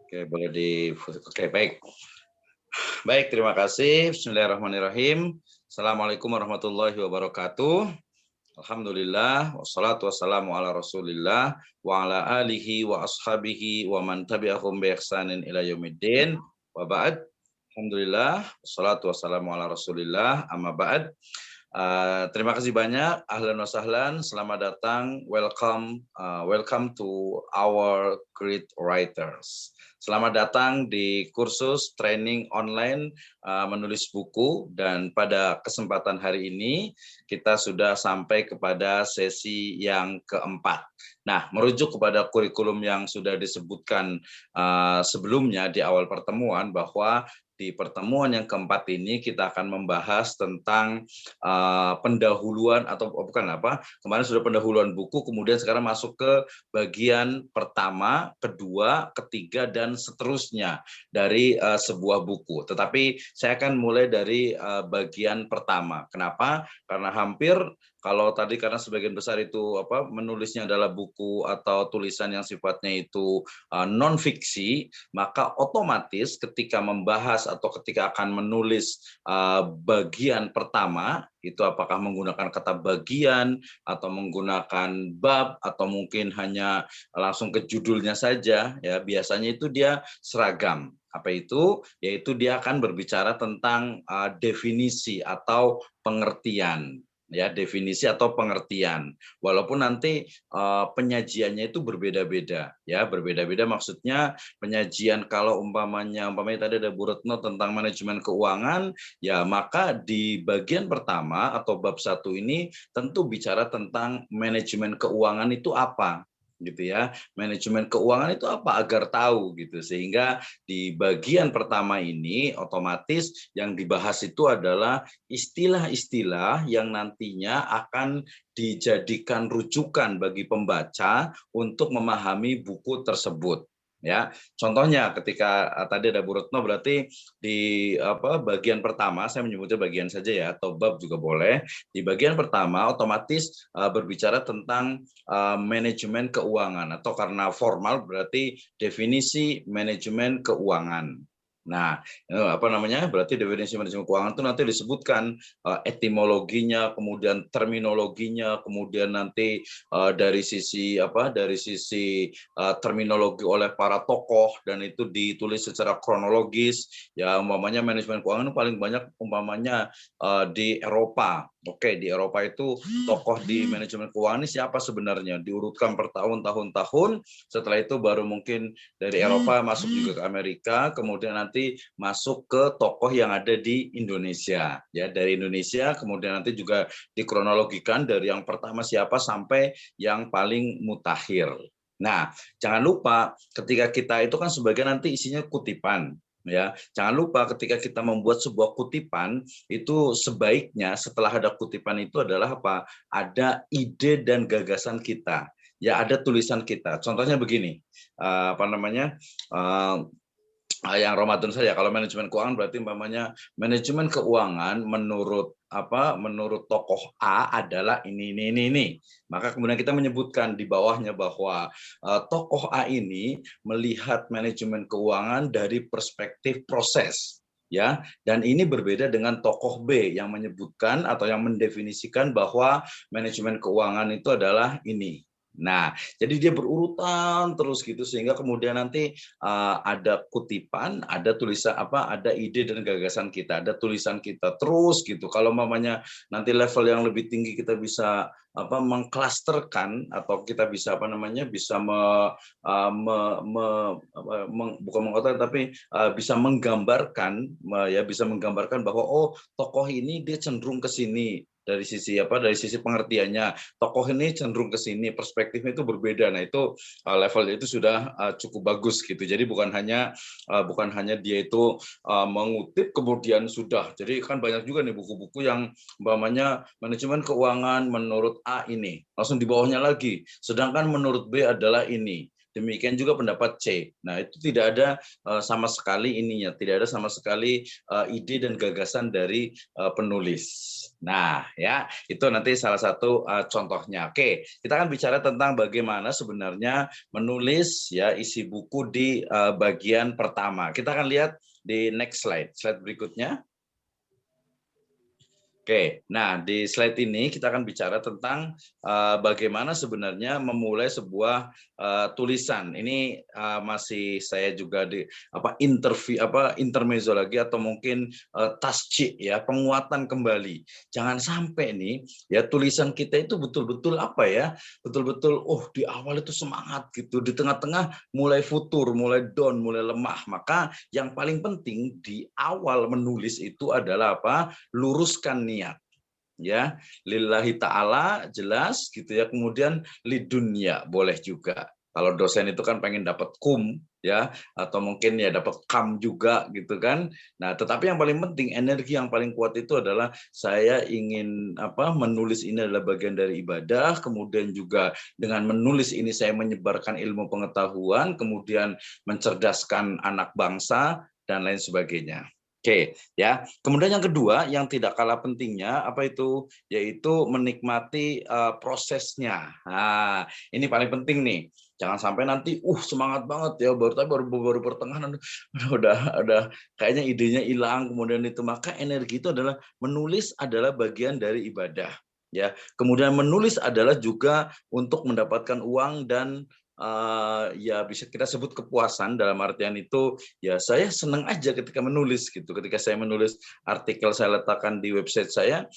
Oke, boleh oke, baik. Baik, terima kasih. Bismillahirrahmanirrahim. Assalamualaikum warahmatullahi wabarakatuh. Alhamdulillah, wassalatu wassalamu ala Rasulillah wa ala alihi wa ashabihi wa man tabi'ahum bi ihsanin ila yaumiddin. Wa ba'd. Alhamdulillah, wassalatu wassalamu ala Rasulillah. Amma ba'd. Terima kasih banyak. Ahlan wa sahlan. Selamat datang. Welcome to our great writers. Selamat datang di kursus training online menulis buku, dan pada kesempatan hari ini kita sudah sampai kepada sesi yang keempat. Nah, merujuk kepada kurikulum yang sudah disebutkan sebelumnya di awal pertemuan, bahwa di pertemuan yang keempat ini kita akan membahas tentang pendahuluan atau kemarin sudah pendahuluan buku, kemudian sekarang masuk ke bagian pertama, kedua, ketiga, dan seterusnya dari sebuah buku. Tetapi saya akan mulai dari bagian pertama. Kenapa? Karena karena sebagian besar itu menulisnya adalah buku atau tulisan yang sifatnya itu non fiksi, maka otomatis ketika membahas atau ketika akan menulis bagian pertama itu apakah menggunakan kata bagian atau menggunakan bab atau mungkin hanya langsung ke judulnya saja, ya biasanya itu dia seragam. Apa itu? Yaitu dia akan berbicara tentang definisi atau pengertian. Ya, definisi atau pengertian. Walaupun nanti penyajiannya itu berbeda-beda, ya, berbeda-beda maksudnya penyajian kalau umpamanya tadi ada Bu Retno tentang manajemen keuangan, ya maka di bagian pertama atau bab 1 ini tentu bicara tentang manajemen keuangan itu apa, gitu ya. Manajemen keuangan itu apa agar tahu gitu. Sehingga di bagian pertama ini otomatis yang dibahas itu adalah istilah-istilah yang nantinya akan dijadikan rujukan bagi pembaca untuk memahami buku tersebut. Ya, contohnya ketika tadi ada Bu Retno, berarti di bagian pertama, saya menyebutnya bagian saja ya, atau bab juga boleh. Di bagian pertama otomatis berbicara tentang manajemen keuangan, atau karena formal berarti definisi manajemen keuangan. Nah, berarti definisi manajemen keuangan itu nanti disebutkan etimologinya, kemudian terminologinya, kemudian nanti dari sisi terminologi oleh para tokoh, dan itu ditulis secara kronologis. Ya, umpamanya manajemen keuangan itu paling banyak umpamanya di Eropa. Oke, di Eropa itu tokoh di manajemen keuangan ini siapa sebenarnya? Diurutkan per tahun-tahun. Setelah itu baru mungkin dari Eropa masuk juga ke Amerika, kemudian nanti masuk ke tokoh yang ada di Indonesia. Ya, dari Indonesia kemudian nanti juga dikronologikan dari yang pertama siapa sampai yang paling mutakhir. Nah, jangan lupa ketika kita itu kan sebagian nanti isinya kutipan. Ya, jangan lupa ketika kita membuat sebuah kutipan itu sebaiknya setelah ada kutipan itu adalah apa? Ada ide dan gagasan kita. Ya, ada tulisan kita. Contohnya begini, yang Ramadan saja. Kalau manajemen keuangan berarti umpamanya manajemen keuangan menurut tokoh A adalah ini. Maka kemudian kita menyebutkan di bawahnya bahwa tokoh A ini melihat manajemen keuangan dari perspektif proses. Ya, dan ini berbeda dengan tokoh B yang menyebutkan atau yang mendefinisikan bahwa manajemen keuangan itu adalah ini. Nah, jadi dia berurutan terus gitu, sehingga kemudian nanti ada kutipan, ada tulisan ada ide dan gagasan kita, ada tulisan kita terus gitu. Kalau mamanya nanti level yang lebih tinggi kita bisa mengklasterkan, atau kita bisa bisa bukan mengatakan tapi bisa menggambarkan, ya bisa menggambarkan bahwa oh, tokoh ini dia cenderung ke sini dari sisi pengertiannya, tokoh ini cenderung ke sini, perspektifnya itu berbeda. Nah, itu levelnya itu sudah cukup bagus gitu. Jadi bukan hanya dia itu mengutip kemudian sudah. Jadi kan banyak juga nih buku-buku yang umpamanya manajemen keuangan menurut A ini, langsung di bawahnya lagi, sedangkan menurut B adalah ini. demikian juga pendapat C. Nah, itu tidak ada sama sekali ininya, tidak ada sama sekali ide dan gagasan dari penulis. Nah, ya, itu nanti salah satu contohnya. Oke, kita akan bicara tentang bagaimana sebenarnya menulis ya isi buku di bagian pertama. Kita akan lihat di next slide berikutnya. Oke, nah di slide ini kita akan bicara tentang bagaimana sebenarnya memulai sebuah tulisan. Ini masih saya juga di intermezzo lagi atau mungkin tasjih ya, penguatan kembali. Jangan sampai nih ya tulisan kita itu betul-betul apa ya, betul-betul di awal itu semangat gitu, di tengah-tengah mulai futur, mulai down, mulai lemah. Maka yang paling penting di awal menulis itu adalah apa? Luruskan niat. Ya, lillahi ta'ala jelas gitu ya, kemudian lidunya boleh juga. Kalau dosen itu kan pengen dapat kum ya, atau mungkin ya dapat kam juga gitu kan. Nah, tetapi yang paling penting, energi yang paling kuat itu adalah saya ingin menulis ini adalah bagian dari ibadah, kemudian juga dengan menulis ini saya menyebarkan ilmu pengetahuan, kemudian mencerdaskan anak bangsa dan lain sebagainya. Oke, ya. Kemudian yang kedua, yang tidak kalah pentingnya apa itu? Yaitu menikmati prosesnya. Nah, ini paling penting nih. Jangan sampai nanti semangat banget ya baru pertengahan udah kayaknya idenya hilang, kemudian itu maka energi itu adalah menulis adalah bagian dari ibadah. Ya, kemudian menulis adalah juga untuk mendapatkan uang dan ya bisa kita sebut kepuasan, dalam artian itu ya saya senang aja ketika menulis gitu. Ketika saya menulis artikel saya letakkan di website saya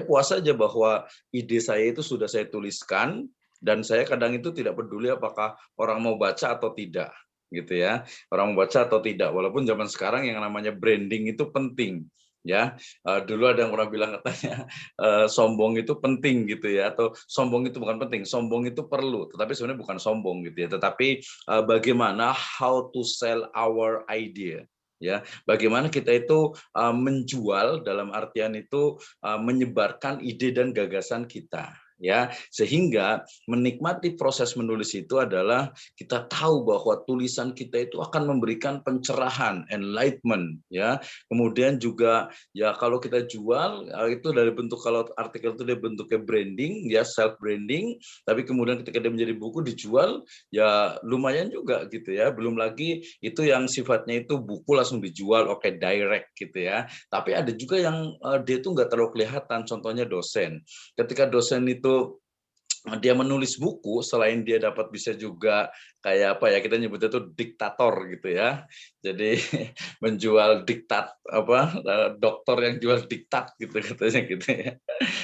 puas aja bahwa ide saya itu sudah saya tuliskan dan saya kadang itu tidak peduli apakah orang mau baca atau tidak gitu ya. Orang mau baca atau tidak, walaupun zaman sekarang yang namanya branding itu penting. Ya, dulu ada yang pernah bilang katanya sombong itu penting gitu ya, atau sombong itu bukan penting, sombong itu perlu, tetapi sebenarnya bukan sombong gitu ya, tetapi bagaimana how to sell our idea. Ya, bagaimana kita itu menjual dalam artian itu menyebarkan ide dan gagasan kita. Ya, sehingga menikmati proses menulis itu adalah kita tahu bahwa tulisan kita itu akan memberikan pencerahan, enlightenment, ya. Kemudian juga ya kalau kita jual itu dari bentuk, kalau artikel itu dia bentuknya branding ya, self branding, tapi kemudian ketika dia menjadi buku dijual ya lumayan juga gitu ya. Belum lagi itu yang sifatnya itu buku langsung dijual, oke, direct gitu ya. Tapi ada juga yang dia itu nggak terlalu kelihatan, contohnya dosen. Ketika dosen itu dia menulis buku, selain dia dapat bisa juga kayak apa ya, kita nyebutnya itu diktator gitu ya. Jadi menjual diktat dokter yang jual diktat gitu katanya gitu ya.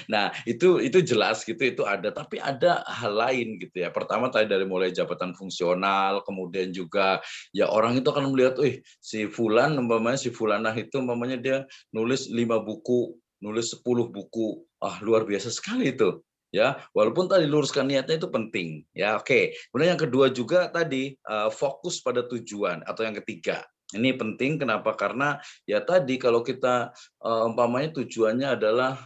Nah, itu jelas gitu, itu ada, tapi ada hal lain gitu ya. Pertama tadi dari mulai jabatan fungsional, kemudian juga ya orang itu akan melihat, si fulan umpamanya, si fulanah itu umpamanya dia nulis 5 buku, nulis 10 buku. Luar biasa sekali itu. Ya, walaupun tadi luruskan niatnya itu penting. Ya, oke. Kemudian yang kedua juga tadi fokus pada tujuan, atau yang ketiga. Ini penting, kenapa? Karena ya tadi kalau kita umpamanya tujuannya adalah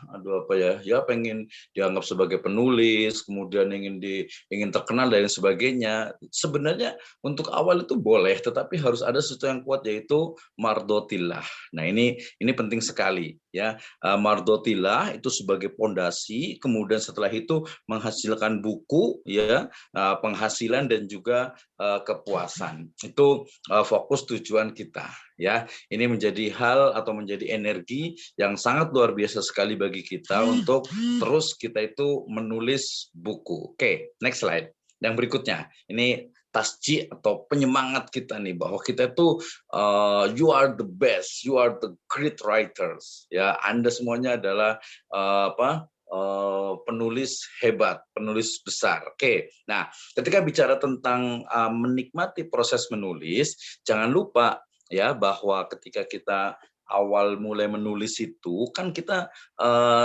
ya pengen dianggap sebagai penulis, kemudian ingin terkenal dan sebagainya. Sebenarnya untuk awal itu boleh, tetapi harus ada sesuatu yang kuat, yaitu mardotillah. Nah, ini penting sekali ya. Mardotillah itu sebagai pondasi, kemudian setelah itu menghasilkan buku ya, penghasilan dan juga kepuasan. Itu fokus tujuan kita ya. Ini menjadi hal atau menjadi energi yang sangat luar biasa sekali bagi kita untuk terus kita itu menulis buku. Oke, next slide. Yang berikutnya, ini tasjih atau penyemangat kita nih, bahwa kita itu you are the best, you are the great writers. Ya, Anda semuanya adalah penulis hebat, penulis besar. Oke, nah ketika bicara tentang menikmati proses menulis, jangan lupa ya bahwa ketika kita awal mulai menulis itu kan kita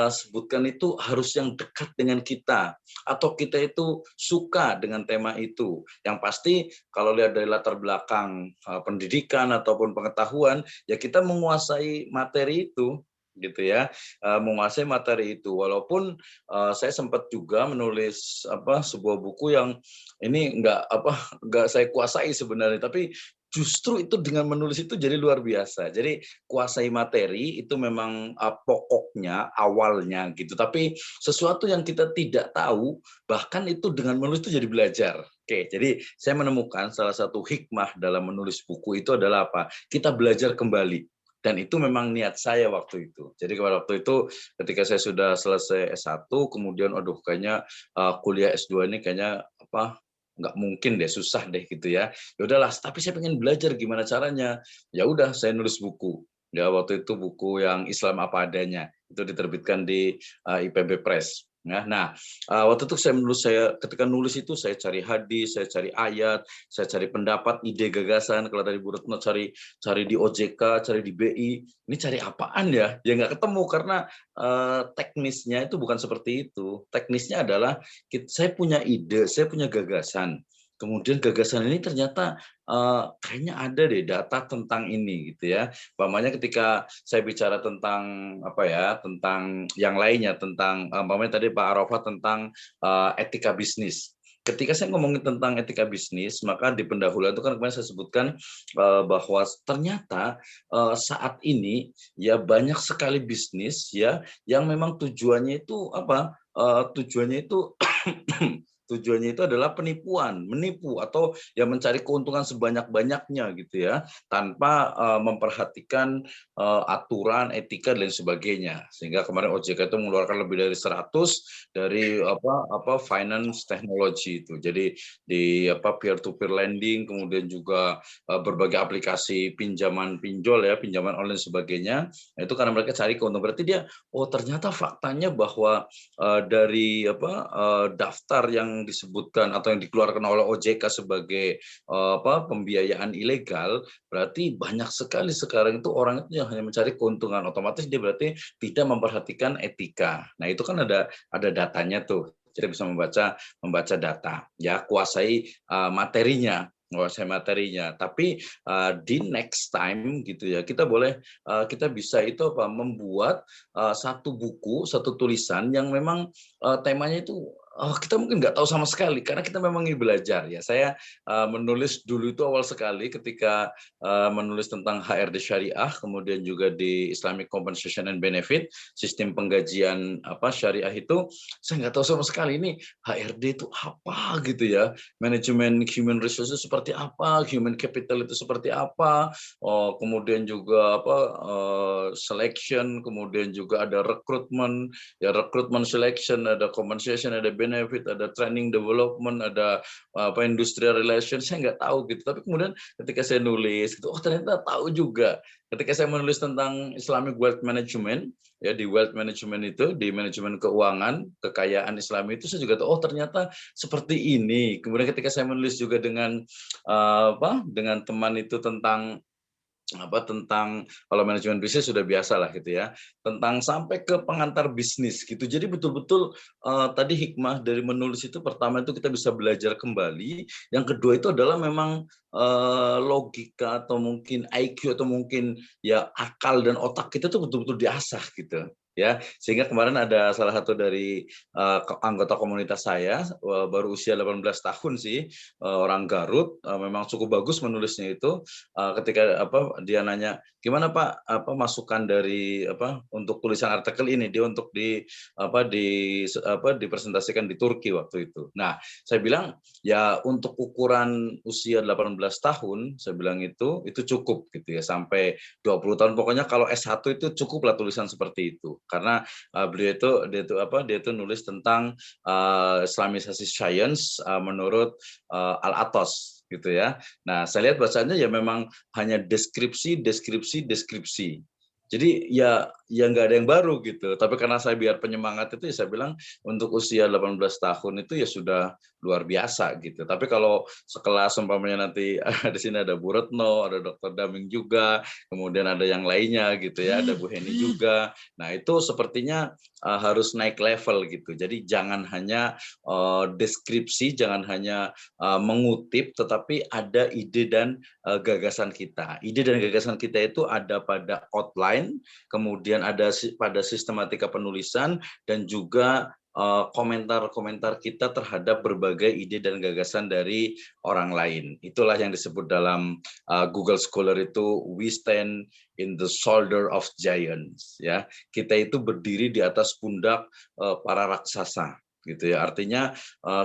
sebutkan itu harus yang dekat dengan kita, atau kita itu suka dengan tema itu. Yang pasti kalau lihat dari latar belakang pendidikan ataupun pengetahuan, ya kita menguasai materi itu. gitu ya, menguasai materi itu. Walaupun saya sempat juga menulis sebuah buku yang ini nggak saya kuasai sebenarnya, tapi justru itu dengan menulis itu jadi luar biasa. Jadi kuasai materi itu memang pokoknya awalnya gitu. Tapi sesuatu yang kita tidak tahu bahkan itu dengan menulis itu jadi belajar. Oke, jadi saya menemukan salah satu hikmah dalam menulis buku itu adalah apa? Kita belajar kembali. Dan itu memang niat saya waktu itu. Jadi waktu itu ketika saya sudah selesai S1, kemudian aduh kayaknya kuliah S2 ini kayaknya nggak mungkin deh, susah deh gitu ya. Ya udahlah, tapi saya pengen belajar gimana caranya. Ya udah, saya nulis buku. Ya waktu itu buku yang Islam apa adanya. Itu diterbitkan di IPB Press. Ya, nah, waktu itu ketika nulis itu saya cari hadis, saya cari ayat, saya cari pendapat, ide, gagasan. Kalau tadi Bu Retno cari di OJK, cari di BI, ini cari apaan ya? Ya nggak ketemu karena teknisnya itu bukan seperti itu. Teknisnya adalah saya punya ide, saya punya gagasan. Kemudian gagasan ini ternyata kayaknya ada deh data tentang ini gitu ya. Umpamanya ketika saya bicara tentang tentang yang lainnya, tentang umpamanya tadi Pak Arafat tentang etika bisnis. Ketika saya ngomongin tentang etika bisnis, maka di pendahuluan itu kan kemarin saya sebutkan bahwa ternyata saat ini ya banyak sekali bisnis ya yang memang tujuannya itu tujuannya itu tujuannya itu adalah menipu atau ya mencari keuntungan sebanyak-banyaknya gitu ya, tanpa memperhatikan aturan, etika dan lain sebagainya. Sehingga kemarin OJK itu mengeluarkan lebih dari 100 dari finance technology itu. Jadi di peer to peer lending, kemudian juga berbagai aplikasi pinjaman pinjol ya, pinjaman online dan sebagainya. Nah, itu karena mereka cari keuntungan. Berarti dia ternyata faktanya bahwa dari daftar yang disebutkan atau yang dikeluarkan oleh OJK sebagai pembiayaan ilegal, berarti banyak sekali sekarang itu orang itu yang hanya mencari keuntungan, otomatis dia berarti tidak memperhatikan etika. Nah, itu kan ada datanya tuh. Jadi bisa membaca data, ya kuasai materinya. Tapi di next time gitu ya kita bisa itu membuat satu buku, satu tulisan yang memang temanya itu kita mungkin nggak tahu sama sekali karena kita memang ingin belajar ya. Saya menulis dulu itu awal sekali ketika menulis tentang HRD syariah, kemudian juga di Islamic Compensation and Benefit, sistem penggajian syariah itu saya nggak tahu sama sekali ini HRD itu apa gitu ya, manajemen human resources seperti apa, human capital itu seperti apa, kemudian juga selection, kemudian juga ada recruitment, ya recruitment selection, ada compensation, ada benefit, ada training development, ada industrial relations, saya nggak tahu gitu. Tapi kemudian ketika saya nulis, gitu, ternyata tahu juga. Ketika saya menulis tentang Islamic Wealth Management, ya di wealth management itu, di manajemen keuangan, kekayaan Islami itu saya juga tahu, ternyata seperti ini. Kemudian ketika saya menulis juga dengan dengan teman itu tentang kalau manajemen bisnis sudah biasa lah gitu ya, tentang sampai ke pengantar bisnis gitu. Jadi betul-betul tadi hikmah dari menulis itu, pertama itu kita bisa belajar kembali, yang kedua itu adalah memang logika atau mungkin IQ atau mungkin ya akal dan otak kita tuh betul-betul diasah gitu ya. Sehingga kemarin ada salah satu dari anggota komunitas saya, baru usia 18 tahun sih, orang Garut, memang cukup bagus menulisnya itu. Ketika dia nanya gimana Pak masukan dari untuk tulisan artikel ini, dia untuk dipresentasikan di Turki waktu itu. Nah, saya bilang ya untuk ukuran usia 18 tahun, saya bilang itu cukup gitu ya, sampai 20 tahun pokoknya kalau S1 itu cukuplah tulisan seperti itu. Karena beliau itu dia itu nulis tentang Islamisasi science menurut Al-Atos gitu ya. Nah, saya lihat bacanya ya memang hanya deskripsi. Jadi ya nggak ada yang baru gitu. Tapi karena saya biar penyemangat itu ya saya bilang untuk usia 18 tahun itu ya sudah luar biasa gitu. Tapi kalau sekelas umpamanya nanti di sini ada Bu Retno, ada Dr. Daming juga, kemudian ada yang lainnya gitu ya, ada Bu Heni juga. Nah, itu sepertinya harus naik level gitu. Jadi jangan hanya deskripsi, jangan hanya mengutip, tetapi ada ide dan gagasan kita. Ide dan gagasan kita itu ada pada outline, kemudian kemudian ada pada sistematika penulisan, dan juga komentar-komentar kita terhadap berbagai ide dan gagasan dari orang lain. Itulah yang disebut dalam Google Scholar itu, we stand in the shoulder of giants. Ya, kita itu berdiri di atas pundak para raksasa. Gitu ya, artinya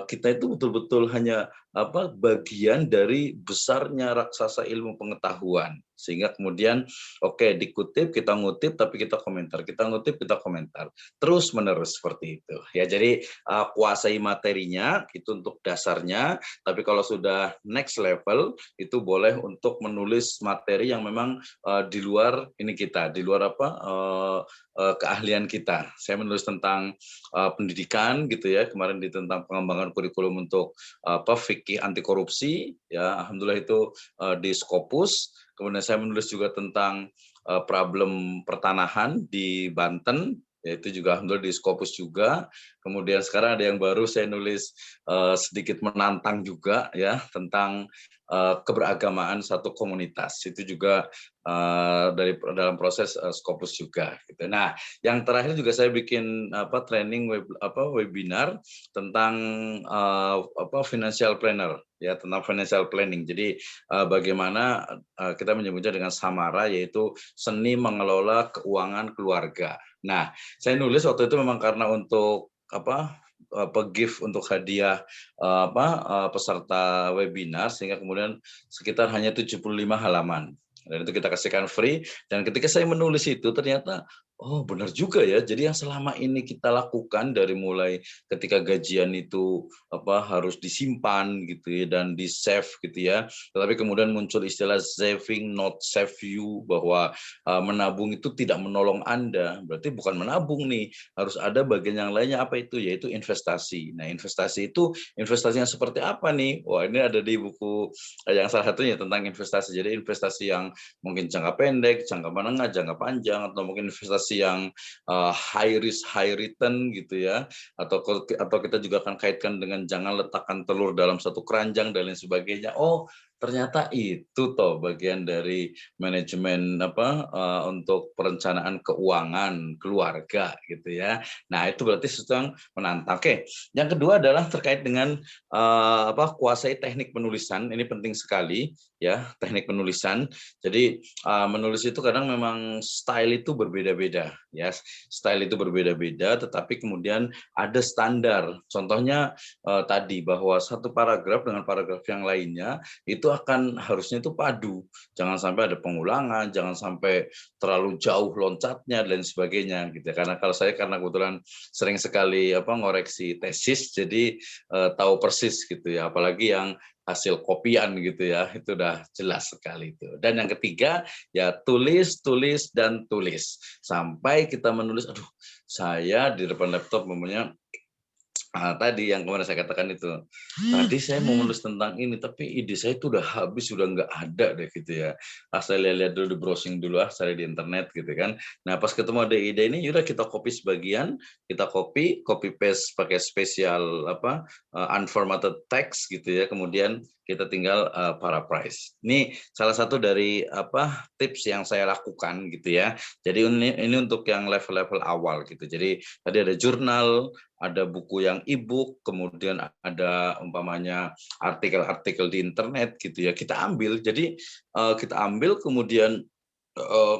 kita itu betul-betul hanya bagian dari besarnya raksasa ilmu pengetahuan, sehingga kemudian dikutip, kita ngutip, tapi kita komentar, kita ngutip, kita komentar, terus menerus seperti itu ya. Jadi kuasai materinya itu untuk dasarnya, tapi kalau sudah next level itu boleh untuk menulis materi yang memang di luar ini kita, di luar keahlian kita. Saya menulis tentang pendidikan gitu ya, kemarin tentang pengembangan kurikulum untuk fikih anti korupsi ya, alhamdulillah itu di Scopus. Kemudian saya menulis juga tentang problem pertanahan di Banten, yaitu juga alhamdulillah di Scopus juga. Kemudian sekarang ada yang baru, saya nulis sedikit menantang juga ya, tentang keberagamaan satu komunitas, itu juga dalam proses Scopus juga gitu. Nah, yang terakhir juga saya bikin training webinar tentang financial planner ya, tentang financial planning. Jadi bagaimana kita menyebutnya dengan samara, yaitu seni mengelola keuangan keluarga. Nah, saya nulis waktu itu memang karena untuk gift untuk hadiah peserta webinar, sehingga kemudian sekitar hanya 75 halaman. Dan itu kita kasihkan free, dan ketika saya menulis itu ternyata oh benar juga ya, jadi yang selama ini kita lakukan dari mulai ketika gajian itu harus disimpan gitu ya, dan di save gitu ya, tetapi kemudian muncul istilah saving not save you, bahwa menabung itu tidak menolong Anda, berarti bukan menabung nih, harus ada bagian yang lainnya, apa itu, yaitu investasi. Nah, investasi itu investasinya seperti apa nih? Wah, ini ada di buku yang salah satunya tentang investasi. Jadi investasi yang mungkin jangka pendek, jangka menengah, jangka panjang, atau mungkin investasi yang high risk high return gitu ya, atau kita juga akan kaitkan dengan jangan letakkan telur dalam satu keranjang dan lain sebagainya. Oh, ternyata itu toh bagian dari manajemen untuk perencanaan keuangan keluarga gitu ya. Nah, itu berarti sedang menantang. Oke, yang kedua adalah terkait dengan kuasai teknik penulisan. Ini penting sekali ya, teknik penulisan. Jadi menulis itu kadang memang style itu berbeda-beda ya. Style itu berbeda-beda, tetapi kemudian ada standar. Contohnya tadi bahwa satu paragraf dengan paragraf yang lainnya itu akan harusnya itu padu. Jangan sampai ada pengulangan, jangan sampai terlalu jauh loncatnya dan sebagainya gitu. Karena karena kebetulan sering sekali ngoreksi tesis, jadi tahu persis gitu ya, apalagi yang hasil kopian gitu ya, itu udah jelas sekali itu. Dan yang ketiga ya tulis, tulis, dan tulis sampai kita menulis, aduh saya di depan laptop tadi yang kemarin saya katakan itu, tadi saya mau menulis tentang ini, tapi ide saya itu udah habis, sudah nggak ada deh gitu ya. Saya lihat dulu, di browsing dulu, cari di internet gitu kan. Nah, pas ketemu ada ide ini, yaudah kita copy sebagian, kita copy paste pakai spesial unformatted text gitu ya. Kemudian kita tinggal paraphrase. Ini salah satu dari tips yang saya lakukan gitu ya. Jadi ini untuk yang level-level awal gitu. Jadi tadi ada jurnal, ada buku yang e-book, kemudian ada umpamanya artikel-artikel di internet gitu ya, kita ambil. Jadi kita ambil, kemudian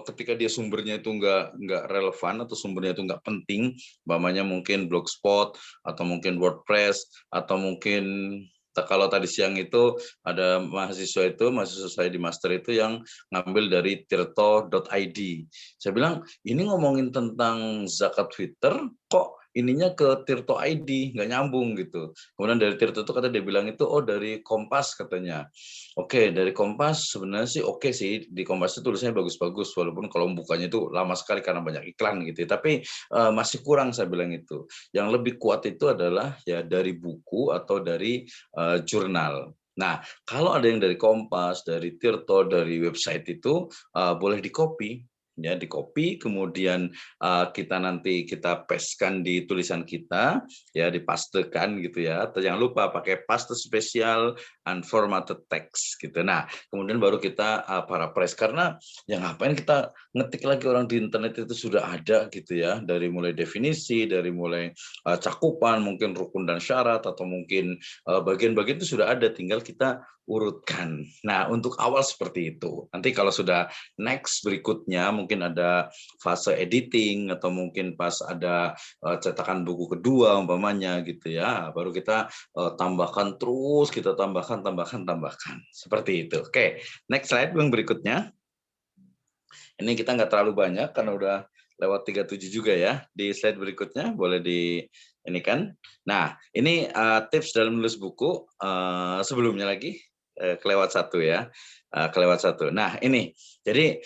ketika dia sumbernya itu nggak relevan atau sumbernya itu nggak penting, umpamanya mungkin Blogspot atau mungkin WordPress atau mungkin kalau tadi siang itu ada mahasiswa saya di master itu yang ngambil dari tirto.id. Saya bilang, ini ngomongin tentang zakat Twitter, kok ininya ke Tirto ID, nggak nyambung gitu. Kemudian dari Tirto itu dia bilang itu, oh dari Kompas katanya. Oke, dari Kompas sebenarnya sih oke sih, di Kompas itu tulisannya bagus-bagus, walaupun kalau bukanya itu lama sekali karena banyak iklan gitu. Tapi masih kurang, saya bilang itu. Yang lebih kuat itu adalah ya dari buku atau dari jurnal. Nah, kalau ada yang dari Kompas, dari Tirto, dari website itu boleh di-copy. ya, di copy, kemudian kita nanti kita pastekan di tulisan kita, ya, dipastekan gitu ya. Jangan lupa pakai paste spesial unformatted text gitu. Nah, kemudian baru kita paraphrase, karena ya ngapain kita ngetik lagi, orang di internet itu sudah ada gitu ya, dari mulai definisi, dari mulai cakupan, mungkin rukun dan syarat, atau mungkin bagian-bagian itu sudah ada, tinggal kita urutkan. Nah, untuk awal seperti itu. Nanti kalau sudah next berikutnya, mungkin ada fase editing, atau mungkin pas ada cetakan buku kedua umpamanya gitu ya, baru kita tambahkan terus, kita tambahkan. Seperti itu. Oke, next slide yang berikutnya. Ini kita nggak terlalu banyak karena udah lewat 37 juga ya. Di slide berikutnya boleh di ini kan. Nah, ini tips dalam menulis buku sebelumnya lagi kelewat satu ya. Kelewat satu. Nah, ini. Jadi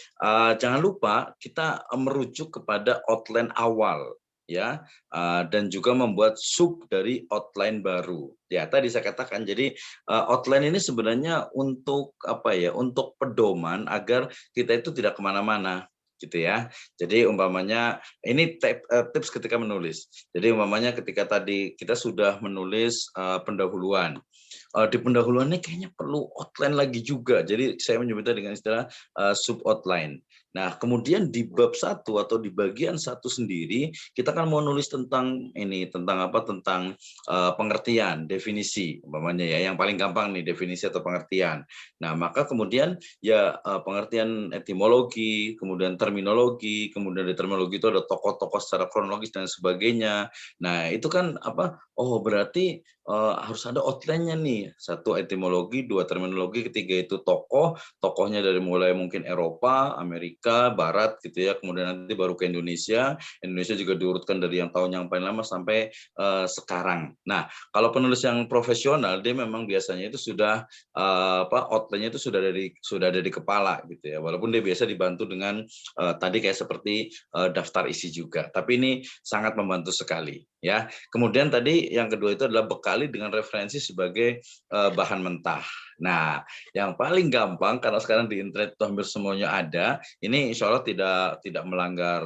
jangan lupa kita merujuk kepada outline awal ya, dan juga membuat sub dari outline baru. Ya, tadi saya katakan, jadi outline ini sebenarnya untuk apa ya? Untuk pedoman agar kita itu tidak kemana-mana gitu ya. Jadi umpamanya ini tips ketika menulis. Jadi umpamanya ketika tadi kita sudah menulis pendahuluan. Di pendahuluan ini kayaknya perlu outline lagi juga. Jadi saya menyebutnya dengan istilah sub outline. Nah, kemudian di bab 1 atau di bagian 1 sendiri, kita kan mau nulis tentang ini, tentang apa? Tentang pengertian, definisi, umpamanya ya, yang paling gampang nih, definisi atau pengertian. Nah, maka kemudian ya pengertian etimologi, kemudian terminologi, kemudian di terminologi itu ada tokoh-tokoh secara kronologis dan sebagainya. Nah, itu kan apa? Oh, berarti harus ada outline-nya nih. 1 etimologi, 2 terminologi, ketiga itu tokoh, tokohnya dari mulai mungkin Eropa, Amerika, Barat gitu ya, kemudian nanti baru ke Indonesia. Indonesia juga diurutkan dari yang tahun yang paling lama sampai sekarang. Nah, kalau penulis yang profesional, dia memang biasanya itu sudah outline-nya itu sudah ada di kepala gitu ya. Walaupun dia biasa dibantu dengan tadi kayak seperti daftar isi juga. Tapi ini sangat membantu sekali ya. Kemudian tadi yang kedua itu adalah bekali dengan referensi sebagai bahan mentah. Nah, yang paling gampang karena sekarang di internet itu hampir semuanya ada. Ini insya Allah tidak melanggar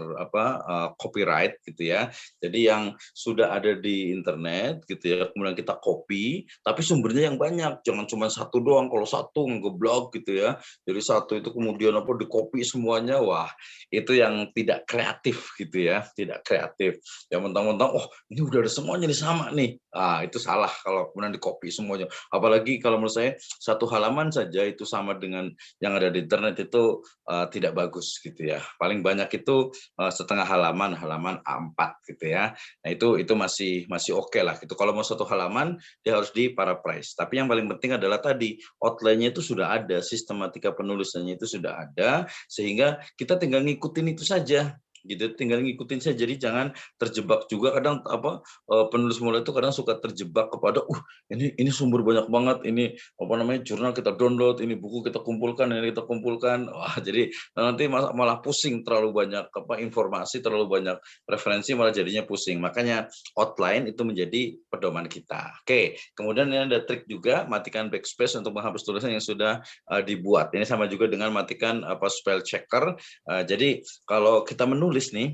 copyright gitu ya. Jadi yang sudah ada di internet gitu ya, kemudian kita copy, tapi sumbernya yang banyak. Jangan cuma satu doang. Kalau satu ngeblok gitu ya. Jadi satu itu kemudian di copy semuanya, wah itu yang tidak kreatif gitu ya, tidak kreatif. Yang mentang-mentang, oh ini udah ada semuanya nih sama nih. Itu salah kalau kemudian di copy semuanya. Apalagi kalau menurut saya satu halaman saja itu sama dengan yang ada di internet itu tidak bagus gitu ya. Paling banyak itu setengah halaman A4 gitu ya. Nah itu masih oke lah gitu. Kalau mau 1 halaman dia harus di paraphrase. Tapi yang paling penting adalah tadi outline-nya itu sudah ada, sistematika penulisannya itu sudah ada, sehingga kita tinggal ngikutin itu saja gitu, tinggal ngikutin saja. Jadi jangan terjebak juga. Kadang penulis mulai itu kadang suka terjebak kepada ini sumber banyak banget, ini apa namanya jurnal kita download, ini buku kita kumpulkan, ini kita kumpulkan. Wah, jadi nanti malah pusing, terlalu banyak informasi, terlalu banyak referensi, malah jadinya pusing. Makanya outline itu menjadi pedoman kita. Oke, kemudian ini ada trik juga, matikan backspace untuk menghapus tulisan yang sudah dibuat. Ini sama juga dengan matikan spell checker. Jadi kalau kita menulis nih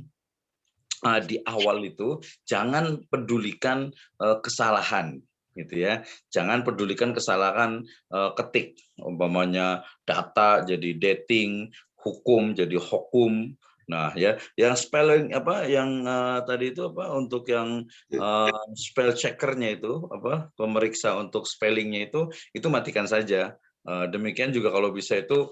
di awal itu jangan pedulikan kesalahan gitu ya. Jangan pedulikan kesalahan ketik. Umpamanya data jadi dating, hukum jadi hokum. Nah, ya, yang spelling yang tadi itu untuk yang spell checkernya itu pemeriksa untuk spellingnya itu matikan saja. Demikian juga kalau bisa itu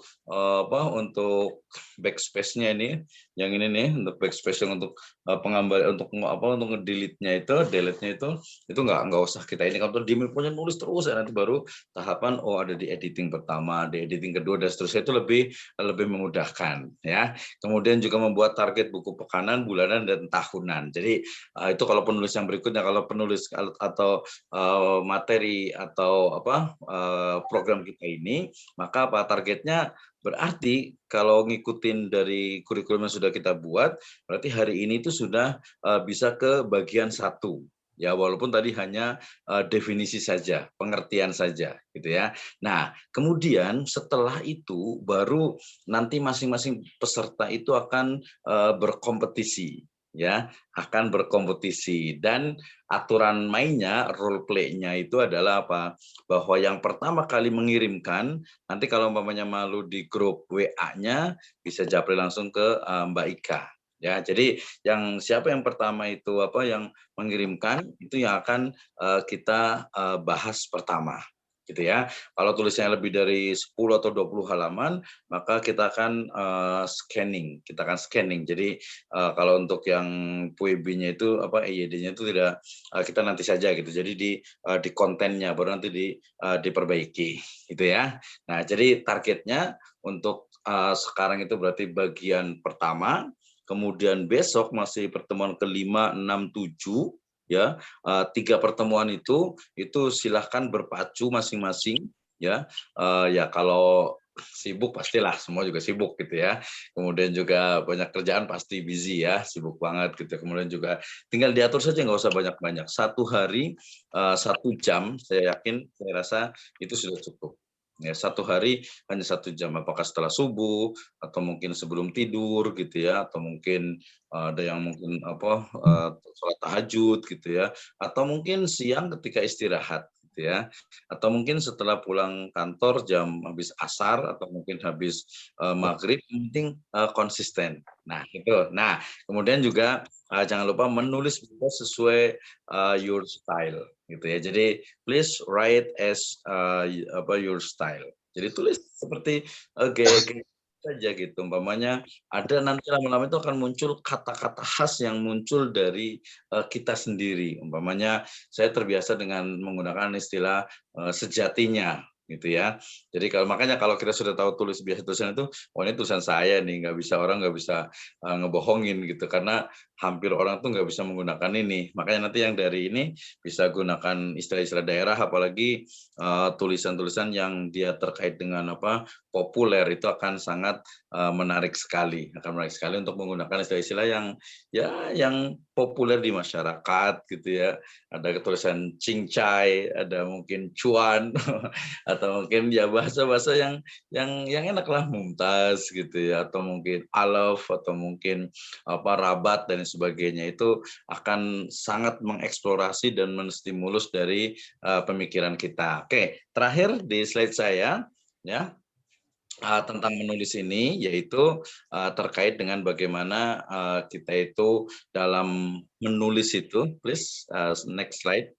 untuk backspace-nya ini, yang ini nih untuk backspace yang untuk pengambil untuk ngedelete-nya itu, delete-nya itu nggak usah kita ini, kalau punya nulis terus ya, nanti baru tahapan ada di editing pertama, di editing kedua dan seterusnya, itu lebih memudahkan ya. Kemudian juga membuat target buku pekanan, bulanan dan tahunan. Jadi itu kalau penulis yang berikutnya, kalau penulis atau materi atau program kita ini, maka targetnya berarti kalau ngikutin dari kurikulum yang sudah kita buat, berarti hari ini itu sudah bisa ke bagian 1. Ya, walaupun tadi hanya definisi saja, pengertian saja, gitu ya. Nah, kemudian setelah itu baru nanti masing-masing peserta itu akan berkompetisi, ya, akan berkompetisi dan aturan mainnya, role play-nya itu adalah apa? Bahwa yang pertama kali mengirimkan, nanti kalau umpamanya malu di grup WA-nya bisa japri langsung ke Mbak Ika. Ya, jadi yang siapa yang pertama itu apa yang mengirimkan itu yang akan kita bahas pertama gitu ya. Kalau tulisnya lebih dari 10 atau 20 halaman, maka kita akan scanning. Jadi kalau untuk yang PUEB-nya itu apa EYD-nya itu tidak kita nanti saja gitu. Jadi di kontennya baru nanti diperbaiki gitu ya. Nah, jadi targetnya untuk sekarang itu berarti bagian pertama. Kemudian besok masih pertemuan ke-5, 6, 7, ya. 3 pertemuan itu silahkan berpacu masing-masing, ya. Ya kalau sibuk pastilah semua juga sibuk gitu ya. Kemudian juga banyak kerjaan pasti busy ya, sibuk banget gitu. Kemudian juga tinggal diatur saja nggak usah banyak-banyak. 1 hari 1 jam saya yakin, saya rasa itu sudah cukup. Ya, 1 hari hanya 1 jam. Apakah setelah subuh atau mungkin sebelum tidur gitu ya, atau mungkin ada yang mungkin apa sholat tahajud gitu ya, atau mungkin siang ketika istirahat gitu ya, atau mungkin setelah pulang kantor jam habis asar atau mungkin habis maghrib, yang penting konsisten. Nah itu. Nah kemudian juga jangan lupa menulis sesuai your style gitu ya. Jadi please write as your style. Jadi tulis seperti gaya saja gitu. Umpamanya ada nanti lama-lama itu akan muncul kata-kata khas yang muncul dari kita sendiri. Umpamanya saya terbiasa dengan menggunakan istilah sejatinya gitu ya. Jadi makanya kalau kita sudah tahu biasa tulisan itu, oh ini tulisan saya nih, orang nggak bisa ngebohongin gitu karena hampir orang tuh nggak bisa menggunakan ini. Makanya nanti yang dari ini bisa gunakan istilah-istilah daerah, apalagi tulisan-tulisan yang dia terkait dengan apa populer itu akan sangat menarik sekali untuk menggunakan istilah-istilah yang populer di masyarakat gitu ya. Ada tulisan cincai, ada mungkin cuan atau mungkin ya bahasa-bahasa yang enak lah, mumtaz gitu ya, atau mungkin alaf atau mungkin apa rabat dan sebagainya, itu akan sangat mengeksplorasi dan menstimulus dari pemikiran kita. Oke, terakhir di slide saya ya tentang menulis ini, yaitu terkait dengan bagaimana kita itu dalam menulis itu, please next slide.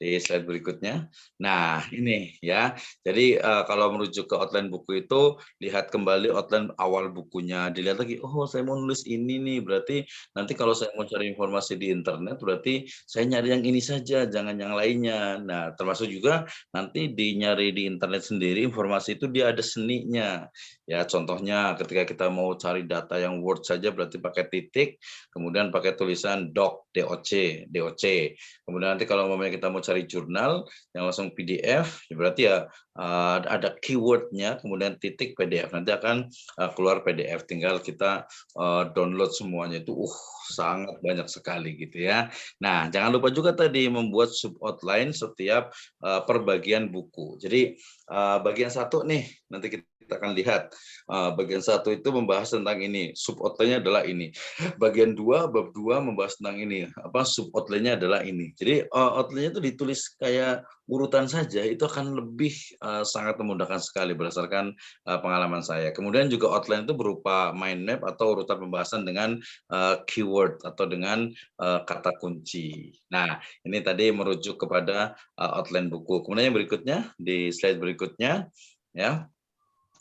Di slide berikutnya. Nah, ini ya. Jadi kalau merujuk ke outline buku itu, lihat kembali outline awal bukunya. Dilihat lagi, oh saya mau nulis ini nih. Berarti nanti kalau saya mau cari informasi di internet, berarti saya nyari yang ini saja, jangan yang lainnya. Nah, termasuk juga nanti nyari di internet sendiri, informasi itu dia ada seninya. Ya, contohnya ketika kita mau cari data yang Word saja, berarti pakai titik, kemudian pakai tulisan doc, doc. Kemudian nanti kalau kita mau cari jurnal yang langsung PDF, berarti ya ada keywordnya, kemudian titik PDF. Nanti akan keluar PDF. Tinggal kita download semuanya itu, sangat banyak sekali gitu ya. Nah, jangan lupa juga tadi membuat sub outline setiap perbagian buku. Jadi bagian 1 nih, nanti kita akan lihat. Bagian 1 itu membahas tentang ini, sub outline-nya adalah ini. Bagian 2, bab 2 membahas tentang ini, sub outline-nya adalah ini. Jadi outline-nya itu ditulis kayak urutan saja, itu akan lebih sangat memudahkan sekali berdasarkan pengalaman saya. Kemudian juga outline itu berupa mind map atau urutan pembahasan dengan keyword atau dengan kata kunci. Nah, ini tadi merujuk kepada outline buku. Kemudian yang berikutnya, di slide berikutnya, ya.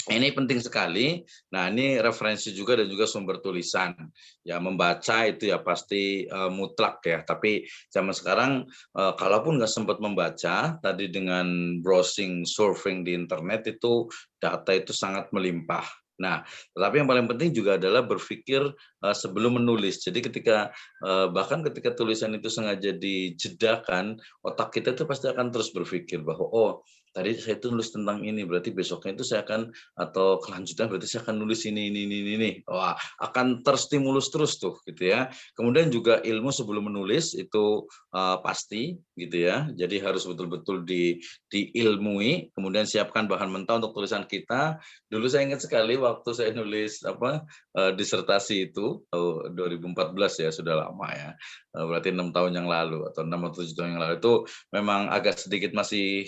Ini penting sekali. Nah, ini referensi juga dan juga sumber tulisan. Ya, membaca itu ya pasti mutlak ya. Tapi zaman sekarang, kalaupun nggak sempat membaca, tadi dengan browsing, surfing di internet itu data itu sangat melimpah. Nah, tetapi yang paling penting juga adalah berpikir sebelum menulis. Jadi bahkan ketika tulisan itu sengaja dijedakan, otak kita itu pasti akan terus berpikir bahwa tadi saya itu nulis tentang ini, berarti besoknya itu saya akan atau kelanjutan berarti saya akan nulis ini. Wah, akan terstimulus terus tuh gitu ya. Kemudian juga ilmu sebelum menulis itu pasti gitu ya. Jadi harus betul-betul diilmui, kemudian siapkan bahan mentah untuk tulisan kita. Dulu saya ingat sekali waktu saya nulis disertasi itu tahun 2014 ya, sudah lama ya. Berarti 6 tahun yang lalu atau 6 atau 7 tahun yang lalu itu memang agak sedikit masih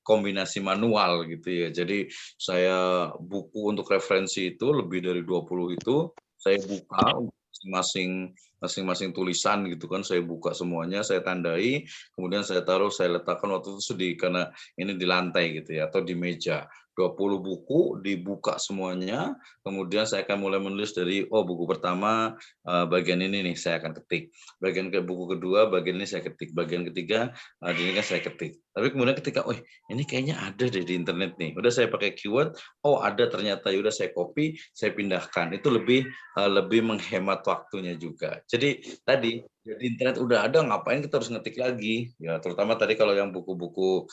kombinasi manual gitu ya. Jadi saya buku untuk referensi itu lebih dari 20 itu saya buka masing-masing tulisan gitu kan, saya buka semuanya, saya tandai, kemudian saya taruh, saya letakkan waktu itu karena ini di lantai gitu ya atau di meja. 20 buku dibuka semuanya, kemudian saya akan mulai menulis dari buku pertama bagian ini nih saya akan ketik. Buku kedua bagian ini saya ketik, bagian ketiga ini kan saya ketik. Tapi kemudian ketika, ini kayaknya ada deh di internet nih. Udah saya pakai keyword, ada ternyata, udah saya copy, saya pindahkan. Itu lebih menghemat waktunya juga. Jadi tadi di internet udah ada, ngapain kita harus ngetik lagi? Ya, terutama tadi kalau yang buku-buku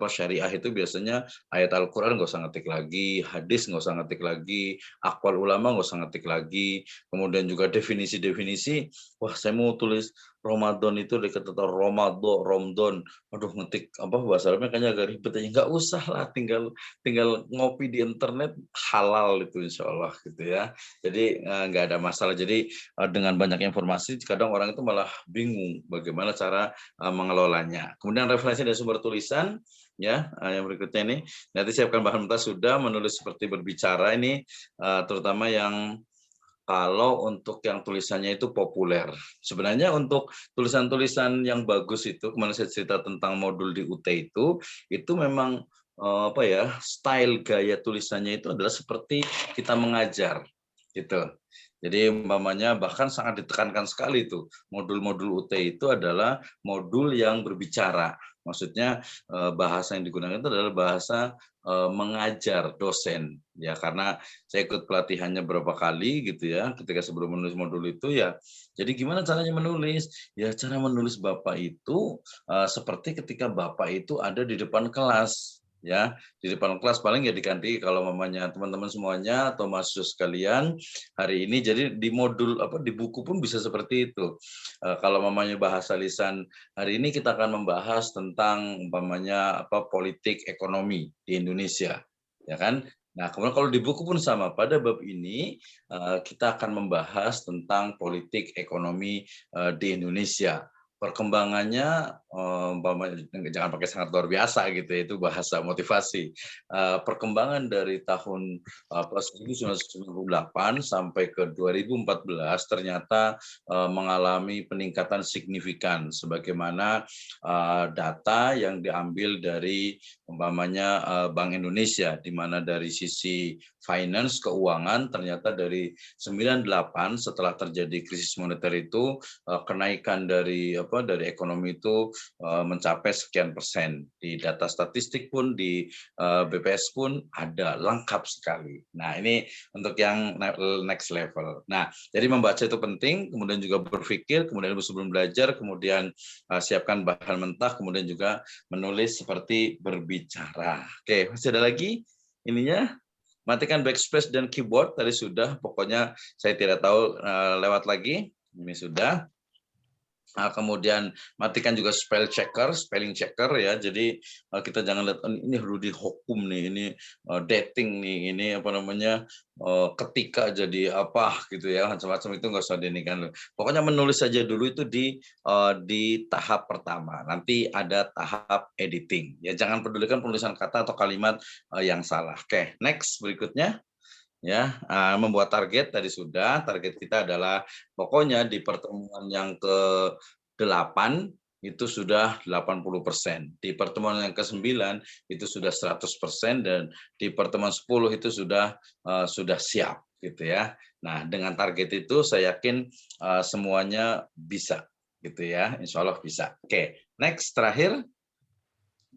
syariah itu biasanya ayat Al-Qur'an nggak usah ngetik lagi, hadis nggak usah ngetik lagi, aqwal ulama nggak usah ngetik lagi, kemudian juga definisi-definisi. Wah, saya mau tulis Ramadan itu dekat atau Romdon. Aduh, ngetik bahasa Arabnya kayaknya agak ribet aja. Nggak usah lah, tinggal ngopi di internet, halal itu insya Allah gitu ya. Jadi nggak ada masalah. Jadi dengan banyak informasi, kadang orang itu malah bingung bagaimana cara mengelolanya. Kemudian referensi dari sumber tulisan, ya yang berikutnya ini. Nanti siapkan bahan mentah, sudah menulis seperti berbicara ini, terutama yang kalau untuk yang tulisannya itu populer. Sebenarnya untuk tulisan-tulisan yang bagus itu, kemarin saya cerita tentang modul di UT itu memang style gaya tulisannya itu adalah seperti kita mengajar gitu. Jadi umpamanya bahkan sangat ditekankan sekali itu modul-modul UT itu adalah modul yang berbicara. Maksudnya bahasa yang digunakan itu adalah bahasa mengajar dosen ya, karena saya ikut pelatihannya berapa kali gitu ya ketika sebelum menulis modul itu ya. Jadi gimana caranya menulis? Ya cara menulis Bapak itu seperti ketika Bapak itu ada di depan kelas ya, di depan kelas paling ya diganti kalau mamanya teman-teman semuanya atau mahasiswa sekalian hari ini, jadi di modul di buku pun bisa seperti itu. Kalau mamanya bahasa lisan, hari ini kita akan membahas tentang umpamanya politik ekonomi di Indonesia, ya kan? Nah, kemudian kalau di buku pun sama, pada bab ini kita akan membahas tentang politik ekonomi di Indonesia. Perkembangannya jangan pakai sangat luar biasa gitu ya, itu bahasa motivasi. Perkembangan dari tahun 1998 sampai ke 2014 ternyata mengalami peningkatan signifikan sebagaimana data yang diambil dari umpamanya Bank Indonesia, di mana dari sisi finance keuangan ternyata dari 98 setelah terjadi krisis moneter itu kenaikan dari ekonomi itu mencapai sekian persen. Di data statistik pun di BPS pun ada lengkap sekali. Nah, ini untuk yang next level. Nah, jadi membaca itu penting, kemudian juga berpikir, kemudian sebelum belajar, kemudian siapkan bahan mentah, kemudian juga menulis seperti berbicara. Oke, masih ada lagi ininya? Matikan backspace dan keyboard, tadi sudah, pokoknya saya tidak tahu lewat lagi, ini sudah. Kemudian matikan juga spelling checker ya. Jadi kita jangan lihat ini harus dihukum nih, ini dating nih, ini ketika jadi apa gitu ya, macam-macam itu nggak usah dinikan. Pokoknya menulis saja dulu itu di tahap pertama. Nanti ada tahap editing. Ya jangan pedulikan penulisan kata atau kalimat yang salah. Oke, next berikutnya. Ya, membuat target tadi sudah. Target kita adalah pokoknya di pertemuan yang ke-8 itu sudah 80%. Di pertemuan yang ke-9 itu sudah 100% dan di pertemuan 10 itu sudah siap gitu ya. Nah, dengan target itu saya yakin semuanya bisa gitu ya. Insya Allah bisa. Oke, next terakhir.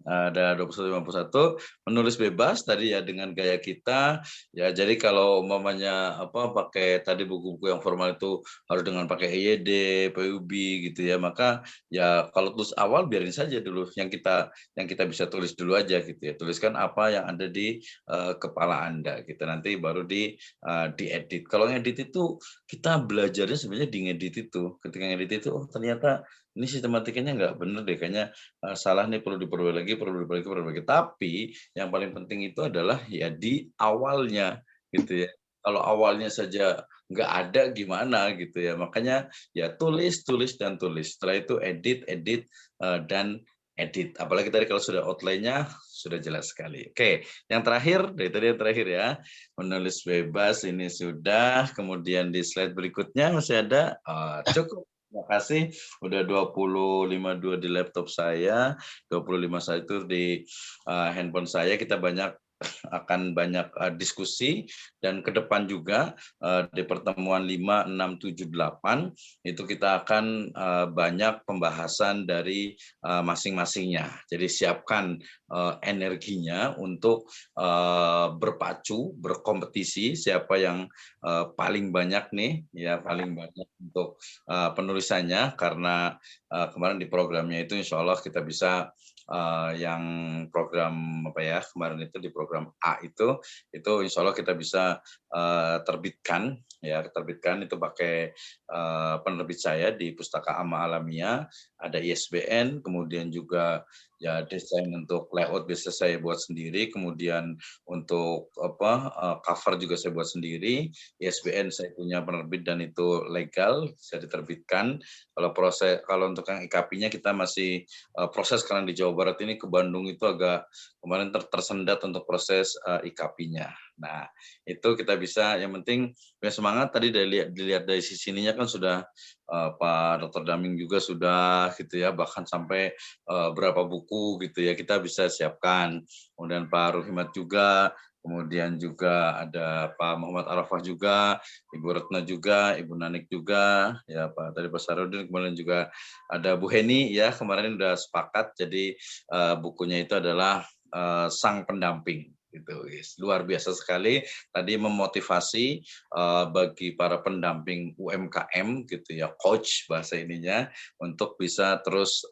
Ada 2151 menulis bebas tadi ya dengan gaya kita ya. Jadi kalau umpamanya pakai tadi buku-buku yang formal itu harus dengan pakai EYD, PUB gitu ya. Maka ya kalau tulis awal biarin saja dulu yang kita bisa tulis dulu aja gitu ya. Tuliskan apa yang ada di kepala Anda gitu. Nanti baru diedit. Kalau ngedit itu kita belajarnya sebenarnya di ngedit itu. Ketika ngedit itu ternyata ini sistematikanya nggak bener deh kayaknya. Salah nih perlu diperbaiki. Tapi yang paling penting itu adalah ya di awalnya gitu ya. Kalau awalnya saja nggak ada gimana gitu ya. Makanya ya tulis, tulis dan tulis. Setelah itu edit, edit dan edit. Apalagi tadi kalau sudah outline-nya sudah jelas sekali. Oke, yang terakhir dari tadi yang terakhir ya. Menulis bebas ini sudah. Kemudian di slide berikutnya masih ada. Cukup. Terima kasih. Udah 25 di laptop saya, 25 di handphone saya. Kita akan banyak diskusi dan ke depan juga di pertemuan 5, 6, 7, 8 itu kita akan banyak pembahasan dari masing-masingnya. Jadi siapkan energinya untuk berpacu, berkompetisi siapa yang paling banyak nih ya, paling banyak untuk penulisannya, karena kemarin di programnya itu insya Allah kita bisa yang program kemarin itu di program A itu insya Allah kita bisa terbitkan itu pakai penerbit saya di Pustaka Amma Alamiah, ada ISBN, kemudian juga ya desain untuk layout bisa saya buat sendiri, kemudian untuk cover juga saya buat sendiri, ISBN saya punya penerbit dan itu legal bisa diterbitkan. Kalau untuk yang IKP-nya kita masih proses, sekarang di Jawa Barat ini ke Bandung itu agak kemarin tersendat untuk proses IKP-nya. Nah, itu kita bisa, yang penting punya semangat. Tadi dilihat dari sisi ininya kan sudah Pak Dr. Daming juga sudah gitu ya, bahkan sampai berapa buku gitu ya kita bisa siapkan. Kemudian Pak Ruhimat juga, kemudian juga ada Pak Muhammad Arafah juga, Ibu Retna juga, Ibu Nanik juga, ya Pak tadi Pak Sarudin, kemudian juga ada Bu Heni ya, kemarin udah sepakat, jadi bukunya itu adalah Sang Pendamping. Gitu, luar biasa sekali. Tadi memotivasi bagi para pendamping UMKM gitu ya, coach bahasa ininya, untuk bisa terus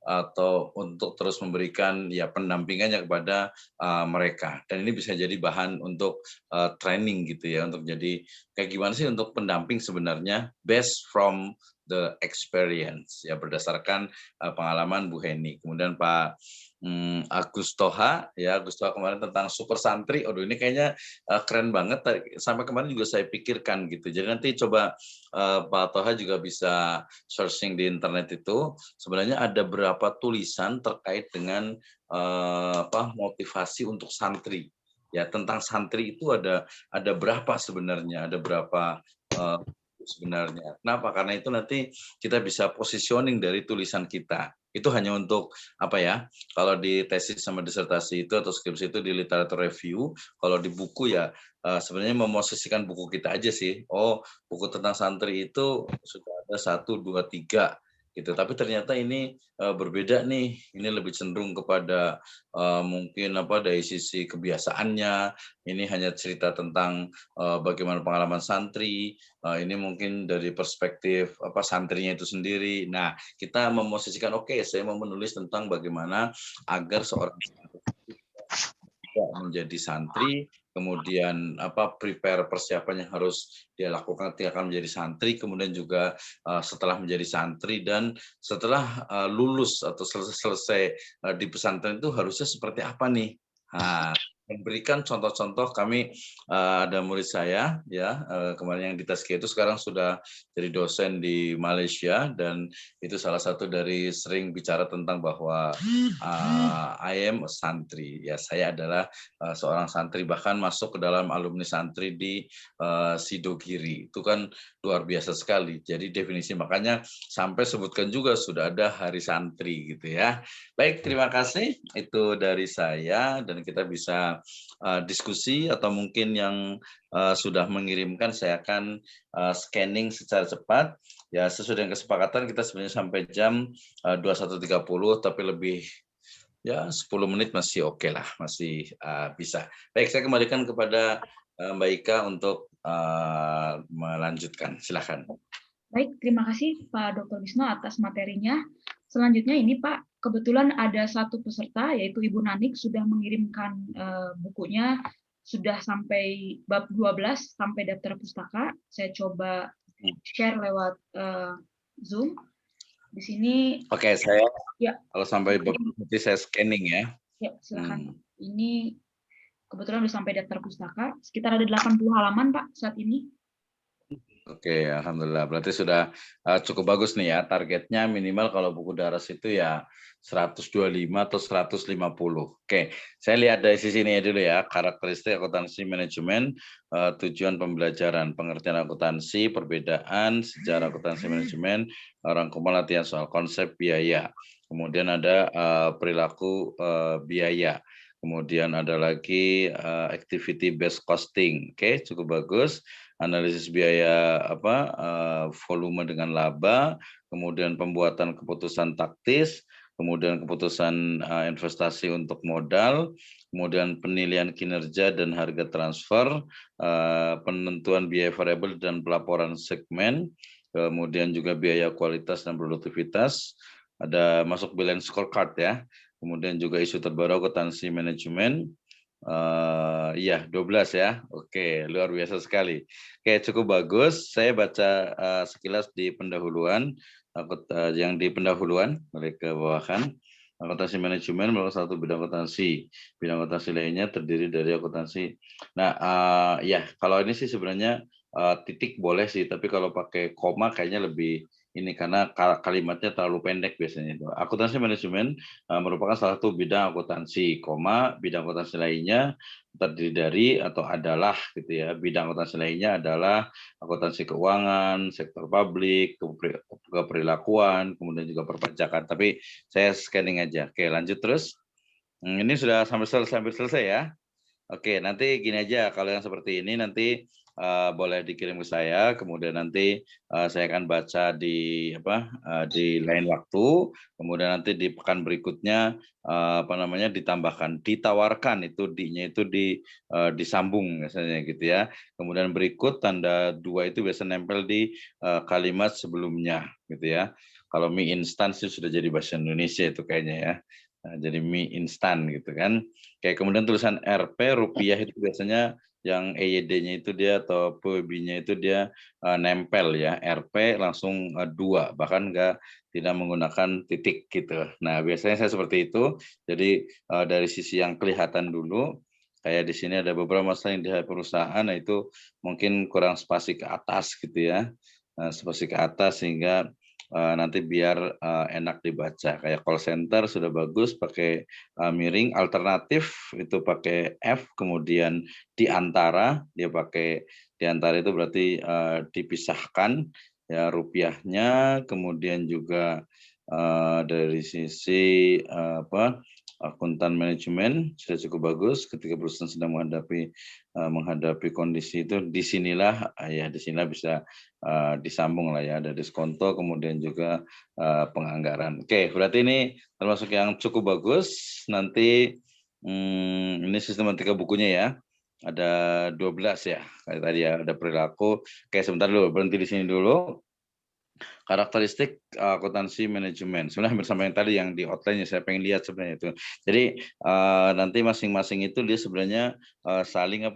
atau untuk terus memberikan ya pendampingannya kepada mereka. Dan ini bisa jadi bahan untuk training gitu ya, untuk jadi kayak gimana sih untuk pendamping sebenarnya, best from the experience ya, berdasarkan pengalaman Bu Heni. Kemudian Pak Agus Toha ya, Agus Toha kemarin tentang super santri. Aduh ini kayaknya keren banget, sampai kemarin juga saya pikirkan gitu. Jadi nanti coba Pak Toha juga bisa searching di internet itu sebenarnya ada berapa tulisan terkait dengan motivasi untuk santri. Ya, tentang santri itu ada berapa sebenarnya, ada berapa sebenarnya. Kenapa? Karena itu nanti kita bisa positioning dari tulisan kita. Itu hanya untuk kalau di tesis sama disertasi itu atau skripsi itu di literatur review. Kalau di buku ya sebenarnya memosisikan buku kita aja sih. Oh, buku tentang santri itu sudah ada 1, 2, 3 gitu. Tapi ternyata ini berbeda nih. Ini lebih cenderung kepada mungkin dari sisi kebiasaannya. Ini hanya cerita tentang bagaimana pengalaman santri. Ini mungkin dari perspektif santrinya itu sendiri. Nah, kita memosisikan saya mau menulis tentang bagaimana agar seorang santri tidak menjadi santri, kemudian prepare persiapan yang harus dia lakukan ketika akan menjadi santri, kemudian juga setelah menjadi santri, dan setelah lulus atau selesai di pesantren itu harusnya seperti apa nih. Nah, memberikan contoh-contoh. Kami ada murid saya ya, kemarin yang di Taskia itu sekarang sudah jadi dosen di Malaysia, dan itu salah satu dari sering bicara tentang bahwa I am a santri ya, saya adalah seorang santri, bahkan masuk ke dalam alumni santri di Sidogiri. Itu kan luar biasa sekali. Jadi definisi, makanya sampai sebutkan juga sudah ada hari santri gitu ya. Baik, terima kasih. Itu dari saya, dan kita bisa diskusi, atau mungkin yang sudah mengirimkan saya akan scanning secara cepat. Ya, sesuai dengan kesepakatan kita sebenarnya sampai jam 21.30, tapi lebih Ya, 10 menit masih oke lah, masih bisa. Baik, saya kembalikan kepada Mbak Ika untuk melanjutkan. Silakan. Baik, terima kasih Pak Dr. Wisnu atas materinya. Selanjutnya ini Pak, kebetulan ada satu peserta yaitu Ibu Nanik sudah mengirimkan bukunya sudah sampai bab 12 sampai daftar pustaka. Saya coba share lewat Zoom. Di sini Oke, saya ya, kalau sampai nanti saya scanning ya. ya silakan. Ini kebetulan sudah sampai daftar pustaka, sekitar ada 80 halaman Pak saat ini. Oke, alhamdulillah. Berarti sudah cukup bagus nih ya. Targetnya minimal kalau buku daras itu ya 125 atau 150. Oke, saya lihat dari sisi ini dulu ya. Karakteristik akuntansi manajemen, tujuan pembelajaran, pengertian akuntansi, perbedaan, sejarah akuntansi manajemen, rangkuman latihan soal konsep biaya. Kemudian ada perilaku biaya. Kemudian ada lagi activity based costing. Oke, cukup bagus. Analisis biaya volume dengan laba, kemudian pembuatan keputusan taktis, kemudian keputusan investasi untuk modal, kemudian penilaian kinerja dan harga transfer, penentuan biaya variabel dan pelaporan segmen, kemudian juga biaya kualitas dan produktivitas, ada masuk balance scorecard ya, kemudian juga isu terbaru akuntansi manajemen. Iya, 12 ya. Oke, luar biasa sekali. Oke, cukup bagus. Saya baca sekilas di pendahuluan, yang di pendahuluan, boleh ke bawahkan. Akuntansi manajemen merupakan satu bidang akuntansi. Bidang akuntansi lainnya terdiri dari akuntansi. Nah, ya kalau ini sih sebenarnya titik boleh sih, tapi kalau pakai koma kayaknya lebih ini karena kalimatnya terlalu pendek biasanya. Akuntansi manajemen merupakan salah satu bidang akuntansi, bidang akuntansi lainnya terdiri dari atau adalah gitu ya. Bidang akuntansi lainnya adalah akuntansi keuangan, sektor publik, keperilakuan, kemudian juga perpajakan. Tapi saya scanning aja. Oke, lanjut terus. Ini sudah hampir selesai ya. Oke, nanti gini aja, kalau yang seperti ini nanti boleh dikirim ke saya, kemudian nanti saya akan baca di lain waktu, kemudian nanti di pekan berikutnya ditambahkan, ditawarkan itu D-nya itu disambung biasanya gitu ya. Kemudian berikut tanda 2 itu biasa nempel di kalimat sebelumnya gitu ya. Kalau mie instan sih sudah jadi bahasa Indonesia itu kayaknya ya. Nah, jadi mie instan gitu kan. Kayak kemudian tulisan Rp rupiah itu biasanya yang EYD-nya itu dia atau PWB-nya itu dia nempel ya, Rp langsung 2, bahkan tidak menggunakan titik gitu. Nah, biasanya saya seperti itu. Jadi dari sisi yang kelihatan dulu, kayak di sini ada beberapa masalah yang di perusahaan, nah itu mungkin kurang spasi ke atas gitu ya. Spasi ke atas sehingga nanti biar enak dibaca. Kayak call center sudah bagus pakai miring, alternatif itu pakai F, kemudian di antara dia pakai di antara itu berarti dipisahkan ya rupiahnya, kemudian juga dari sisi akuntan manajemen sudah cukup bagus ketika perusahaan sedang menghadapi kondisi itu. Disinilah bisa disambung lah ya, ada diskonto kemudian juga penganggaran. Oke, berarti ini termasuk yang cukup bagus. Nanti ini sistematika bukunya ya. Ada 12 ya. Kayak tadi ya, ada perilaku. Oke, sebentar dulu, berhenti di sini dulu. Karakteristik akuntansi manajemen. Sebenarnya hampir sama yang tadi yang di outline-nya saya pengen lihat sebenarnya itu. Jadi nanti masing-masing itu dia sebenarnya saling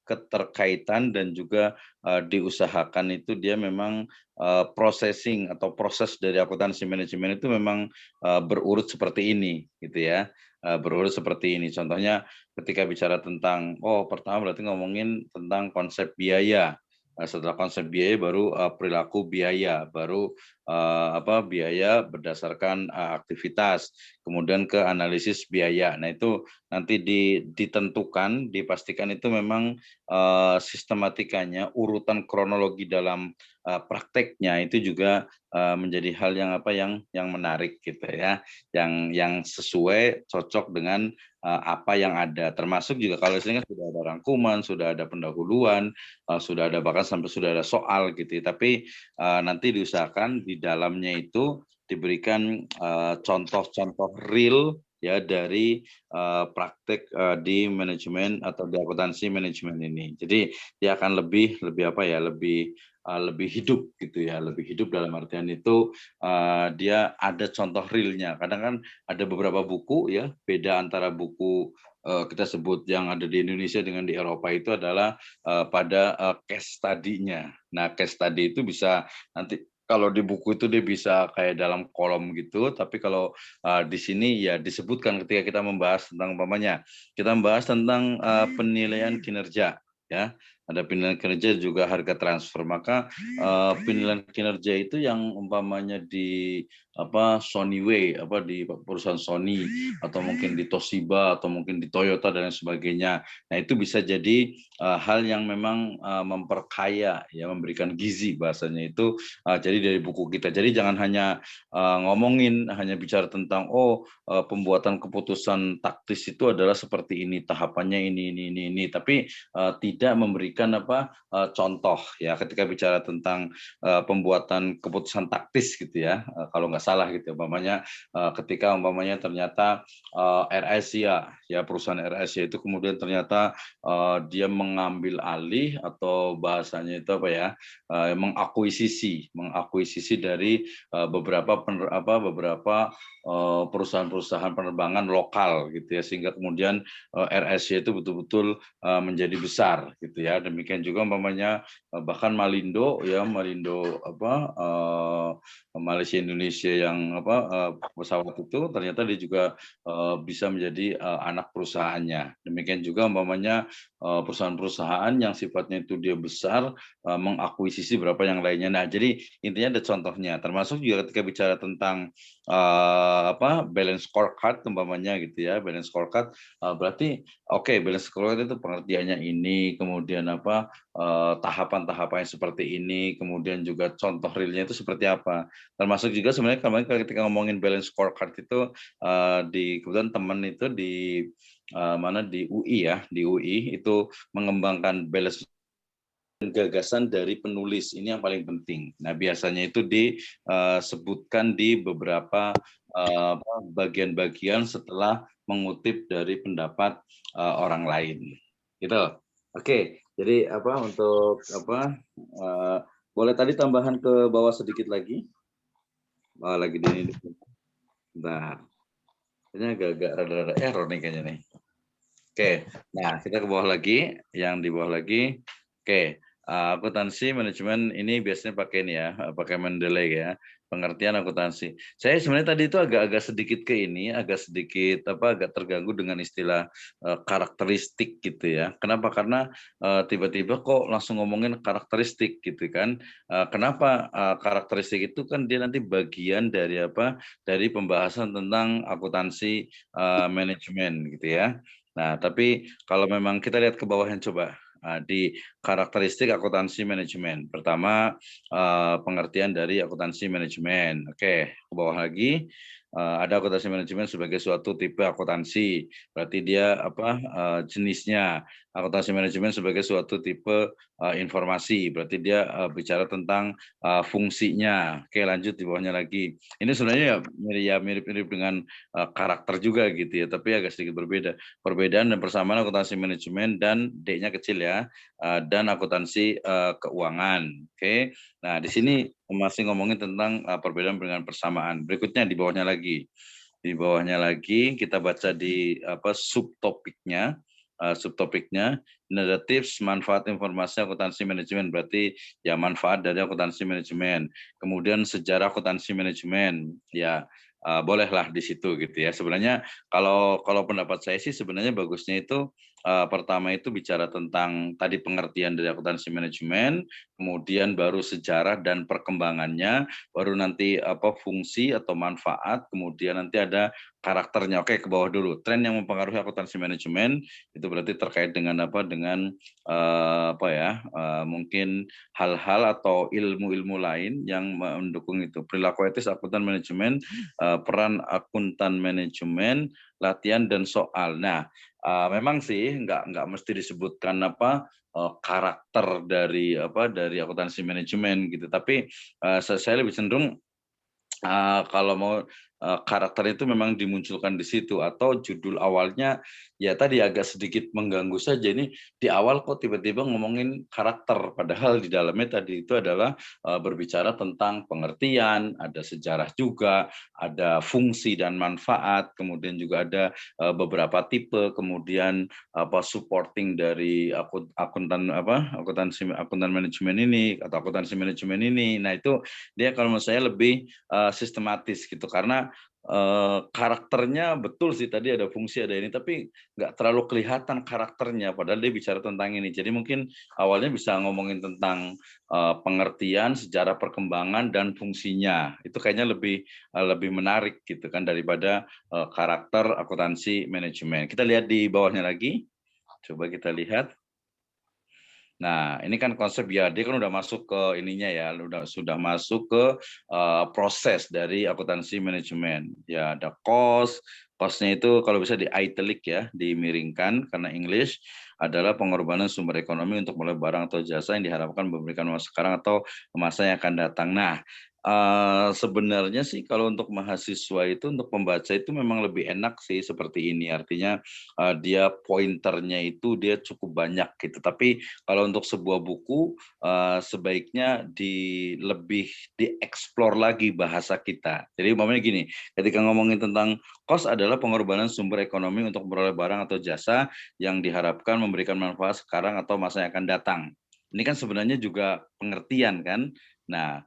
keterkaitan dan juga diusahakan itu dia memang processing atau proses dari akuntansi manajemen itu memang berurut seperti ini gitu ya. Berurut seperti ini. Contohnya ketika bicara tentang pertama berarti ngomongin tentang konsep biaya. Setelah konsep biaya baru perilaku biaya, baru biaya berdasarkan aktivitas, kemudian ke analisis biaya. Nah itu nanti ditentukan, dipastikan itu memang sistematikanya, urutan kronologi dalam prakteknya itu juga menjadi hal yang menarik gitu ya, yang sesuai cocok dengan apa yang ada, termasuk juga kalau di sini kan sudah ada rangkuman, sudah ada pendahuluan, sudah ada bahkan sampai sudah ada soal gitu. Tapi nanti diusahakan di dalamnya itu diberikan contoh-contoh real ya dari praktek di manajemen atau di akuntansi manajemen ini. Jadi dia akan lebih apa ya, lebih hidup gitu ya, lebih hidup dalam artian itu dia ada contoh realnya. Kadang kan ada beberapa buku ya, beda antara buku kita sebut yang ada di Indonesia dengan di Eropa itu adalah pada case study-nya. Nah, case study itu bisa nanti kalau di buku itu dia bisa kayak dalam kolom gitu, tapi kalau di sini ya disebutkan ketika kita membahas tentang umpamanya, kita membahas tentang penilaian kinerja ya. Ada penilaian kinerja juga harga transfer. Maka penilaian kinerja itu yang umpamanya di Sony Way, di perusahaan Sony atau mungkin di Toshiba atau mungkin di Toyota dan lain sebagainya. Nah, itu bisa jadi hal yang memang memperkaya ya, memberikan gizi bahasanya itu. Jadi dari buku kita. Jadi jangan hanya hanya bicara tentang pembuatan keputusan taktis itu adalah seperti ini, tahapannya ini, tapi tidak memberikan contoh ya ketika bicara tentang pembuatan keputusan taktis gitu ya, kalau nggak salah gitu umpamanya ketika ternyata AirAsia ya, perusahaan AirAsia itu kemudian ternyata dia mengambil alih atau bahasanya itu mengakuisisi dari beberapa perusahaan-perusahaan penerbangan lokal gitu ya, sehingga kemudian AirAsia itu betul-betul menjadi besar gitu ya. Demikian juga umpamanya bahkan Malindo Malaysia Indonesia yang pesawat itu ternyata dia juga bisa menjadi anak perusahaannya. Demikian juga umpamanya perusahaan-perusahaan yang sifatnya itu dia besar mengakuisisi beberapa yang lainnya. Nah, jadi intinya ada contohnya. Termasuk juga ketika bicara tentang balance scorecard umpamanya gitu ya. Balance scorecard berarti balance scorecard itu pengertiannya ini, kemudian tahapan-tahapannya seperti ini, kemudian juga contoh realnya itu seperti apa. Termasuk juga sebenarnya kemarin ketika ngomongin balance scorecard itu kebetulan teman itu di di UI ya, di UI itu mengembangkan balance gagasan dari penulis ini yang paling penting. Nah, biasanya itu disebutkan di beberapa bagian-bagian setelah mengutip dari pendapat orang lain. Gitu. Oke, jadi boleh tadi tambahan ke bawah sedikit lagi. Lagi di ini. Bentar. Ini agak rada-rada error nih kayaknya nih. Oke, nah kita ke bawah lagi, yang di bawah lagi. Oke, akuntansi manajemen ini biasanya pakai ini ya, pakai Mendeley ya, pengertian akuntansi. Saya sebenarnya tadi itu agak sedikit agak terganggu dengan istilah karakteristik gitu ya. Kenapa? Karena tiba-tiba kok langsung ngomongin karakteristik gitu kan. Kenapa karakteristik itu kan dia nanti bagian dari dari pembahasan tentang akuntansi manajemen gitu ya. Nah, tapi kalau memang kita lihat ke bawahnya coba di karakteristik akuntansi manajemen. Pertama, pengertian dari akuntansi manajemen. Oke, ke bawah lagi ada akuntansi manajemen sebagai suatu tipe akuntansi. Berarti dia jenisnya. Akuntansi manajemen sebagai suatu tipe informasi. Berarti dia bicara tentang fungsinya. Oke, lanjut di bawahnya lagi. Ini sebenarnya ya mirip-mirip dengan karakter juga gitu ya, tapi agak sedikit berbeda. Perbedaan dan persamaan akuntansi manajemen dan D-nya kecil ya, dan akuntansi keuangan. Oke. Nah, di sini masih ngomongin tentang perbedaan dengan persamaan. Berikutnya di bawahnya lagi. Di bawahnya lagi kita baca di subtopiknya. Subtopiknya ini ada tips manfaat informasi akuntansi manajemen, berarti ya manfaat dari akuntansi manajemen. Kemudian sejarah akuntansi manajemen, ya bolehlah di situ gitu ya. Sebenarnya kalau pendapat saya sih sebenarnya bagusnya itu pertama itu bicara tentang tadi pengertian dari akuntansi manajemen, kemudian baru sejarah dan perkembangannya, baru nanti fungsi atau manfaat, kemudian nanti ada karakternya. Oke, ke bawah dulu. Tren yang mempengaruhi akuntansi manajemen itu berarti terkait dengan mungkin hal-hal atau ilmu-ilmu lain yang mendukung itu. Perilaku etis akuntan manajemen, peran akuntan manajemen, latihan dan soal. Nah, memang sih nggak mesti disebutkan karakter dari akuntansi manajemen gitu. Tapi saya lebih cenderung kalau mau karakter itu memang dimunculkan di situ, atau judul awalnya ya tadi agak sedikit mengganggu saja, ini di awal kok tiba-tiba ngomongin karakter, padahal di dalamnya tadi itu adalah berbicara tentang pengertian, ada sejarah juga, ada fungsi dan manfaat, kemudian juga ada beberapa tipe, kemudian supporting dari akuntan manajemen ini atau akuntansi manajemen ini. Nah, itu dia kalau menurut saya lebih sistematis gitu, karena karakternya betul sih tadi ada fungsi ada ini, tapi nggak terlalu kelihatan karakternya padahal dia bicara tentang ini. Jadi mungkin awalnya bisa ngomongin tentang pengertian, sejarah perkembangan dan fungsinya. Itu kayaknya lebih menarik gitu kan daripada karakter akuntansi manajemen. Kita lihat di bawahnya lagi. Coba kita lihat. Nah, ini kan konsep ya, dia kan udah masuk ke ininya ya, sudah masuk ke proses dari akuntansi manajemen. Ya, ada cost-nya itu kalau bisa di italic ya, dimiringkan karena English adalah pengorbanan sumber ekonomi untuk mulai barang atau jasa yang diharapkan memberikan masa sekarang atau masa yang akan datang. Nah, sebenarnya sih kalau untuk mahasiswa itu, untuk pembaca itu memang lebih enak sih seperti ini. Artinya dia pointernya itu dia cukup banyak gitu. Tapi kalau untuk sebuah buku sebaiknya lebih dieksplor lagi bahasa kita. Jadi umpamanya gini, ketika ngomongin tentang cost adalah pengorbanan sumber ekonomi untuk memperoleh barang atau jasa yang diharapkan memberikan manfaat sekarang atau masa yang akan datang. Ini kan sebenarnya juga pengertian kan. Nah,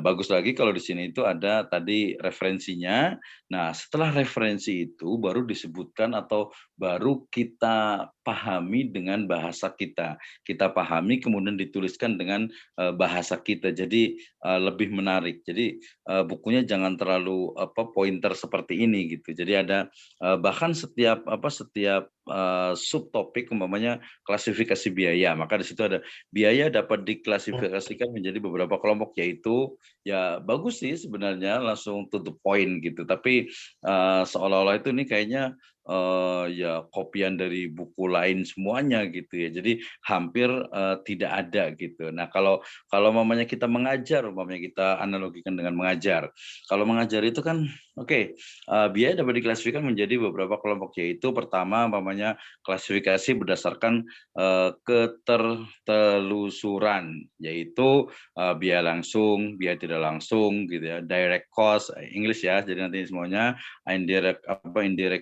bagus lagi kalau di sini itu ada tadi referensinya. Nah, setelah referensi itu baru disebutkan atau baru kita pahami dengan bahasa kita. Kita pahami kemudian dituliskan dengan bahasa kita. Jadi lebih menarik. Jadi bukunya jangan terlalu pointer seperti ini gitu. Jadi ada bahkan setiap subtopik umpamanya klasifikasi biaya. Maka di situ ada biaya dapat diklasifikasikan menjadi beberapa kelompok, yaitu ya bagus sih sebenarnya langsung to the point gitu. Tapi seolah-olah itu ini kayaknya ya kopian dari buku lain semuanya gitu ya. Jadi hampir tidak ada gitu. Nah, kalau mamanya kita mengajar, mamanya kita analogikan dengan mengajar. Kalau mengajar itu kan oke, biaya dapat diklasifikasikan menjadi beberapa kelompok, yaitu pertama mamanya klasifikasi berdasarkan ketertelusuran, yaitu biaya langsung, biaya tidak langsung gitu ya, direct cost, English ya. Jadi nanti semuanya indirect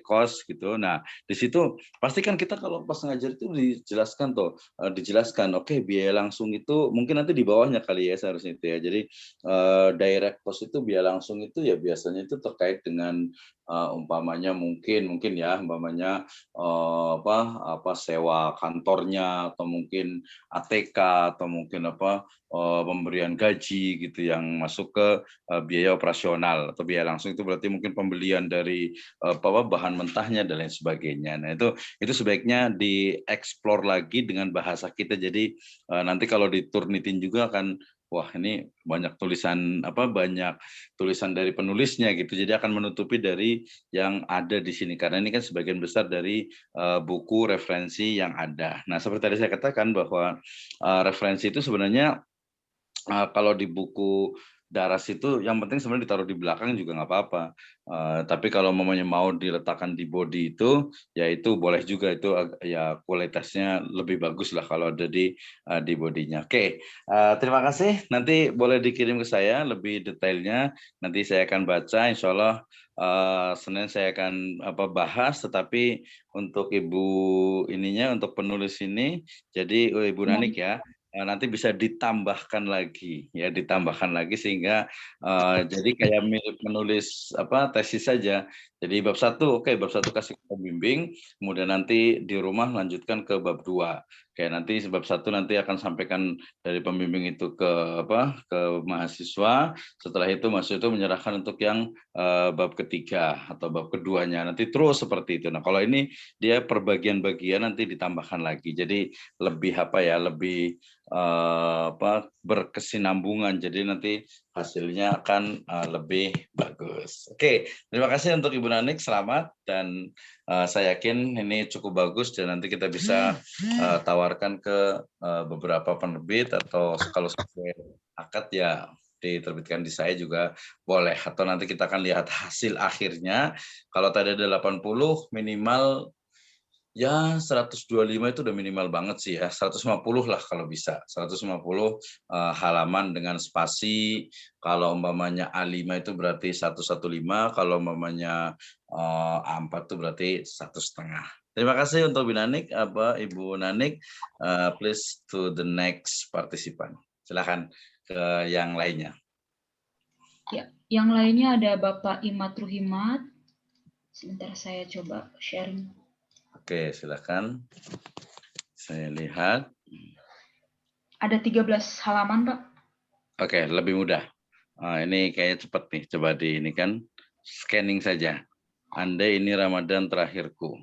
cost gitu. Nah, di situ pasti kan kita kalau pas ngajar itu dijelaskan oke, biaya langsung itu mungkin nanti di bawahnya kali ya seharusnya itu ya. Jadi direct cost itu biaya langsung itu ya biasanya itu terkait dengan umpamanya mungkin ya umpamanya sewa kantornya, atau mungkin ATK, atau mungkin pemberian gaji gitu yang masuk ke biaya operasional. Atau biaya langsung itu berarti mungkin pembelian dari bahan mentahnya dan lain sebagainya. Nah, itu sebaiknya dieksplor lagi dengan bahasa kita. Jadi nanti kalau di Turnitin juga akan wah, ini banyak tulisan dari penulisnya gitu. Jadi akan menutupi dari yang ada di sini, karena ini kan sebagian besar dari buku referensi yang ada. Nah, seperti tadi saya katakan bahwa referensi itu sebenarnya kalau di buku daras itu yang penting sebenarnya ditaruh di belakang juga nggak apa-apa. Tapi kalau mau diletakkan di body itu, ya itu boleh juga, itu ya kualitasnya lebih bagus lah kalau ada di bodinya. Oke, terima kasih. Nanti boleh dikirim ke saya lebih detailnya. Nanti saya akan baca. Insya Allah Senin saya akan bahas. Tetapi untuk untuk penulis ini, jadi Ibu Nanik ya. Nanti bisa ditambahkan lagi sehingga jadi kayak mirip menulis tesis saja. Jadi bab 1 kasih pembimbing, kemudian nanti di rumah lanjutkan ke bab 2. Kayak nanti bab 1 nanti akan sampaikan dari pembimbing itu ke mahasiswa. Setelah itu mahasiswa itu menyerahkan untuk yang bab ketiga atau bab keduanya. Nanti terus seperti itu. Nah, kalau ini dia per bagian-bagian nanti ditambahkan lagi. Jadi lebih lebih berkesinambungan. Jadi nanti hasilnya akan lebih bagus. Oke, terima kasih untuk Ibu Nanik, selamat, dan saya yakin ini cukup bagus dan nanti kita bisa tawarkan ke beberapa penerbit, atau kalau sesuai akad ya diterbitkan di saya juga boleh. Atau nanti kita akan lihat hasil akhirnya. Kalau tadi ada 80, minimal ya 125 itu udah minimal banget sih ya. 150 lah kalau bisa. 150 halaman dengan spasi. Kalau umpamanya A5 itu berarti 115, kalau umpamanya A4 itu berarti 1,5. Terima kasih untuk Ibu Nanik. Please to the next participant. Silakan ke yang lainnya. Ya, yang lainnya ada Bapak Imat Ruhimat. Sebentar saya coba sharing. Oke, silakan. Saya lihat. Ada 13 halaman, Pak. Oke, lebih mudah. Ini kayaknya cepat nih. Coba di ini kan scanning saja. Andai ini Ramadan terakhirku.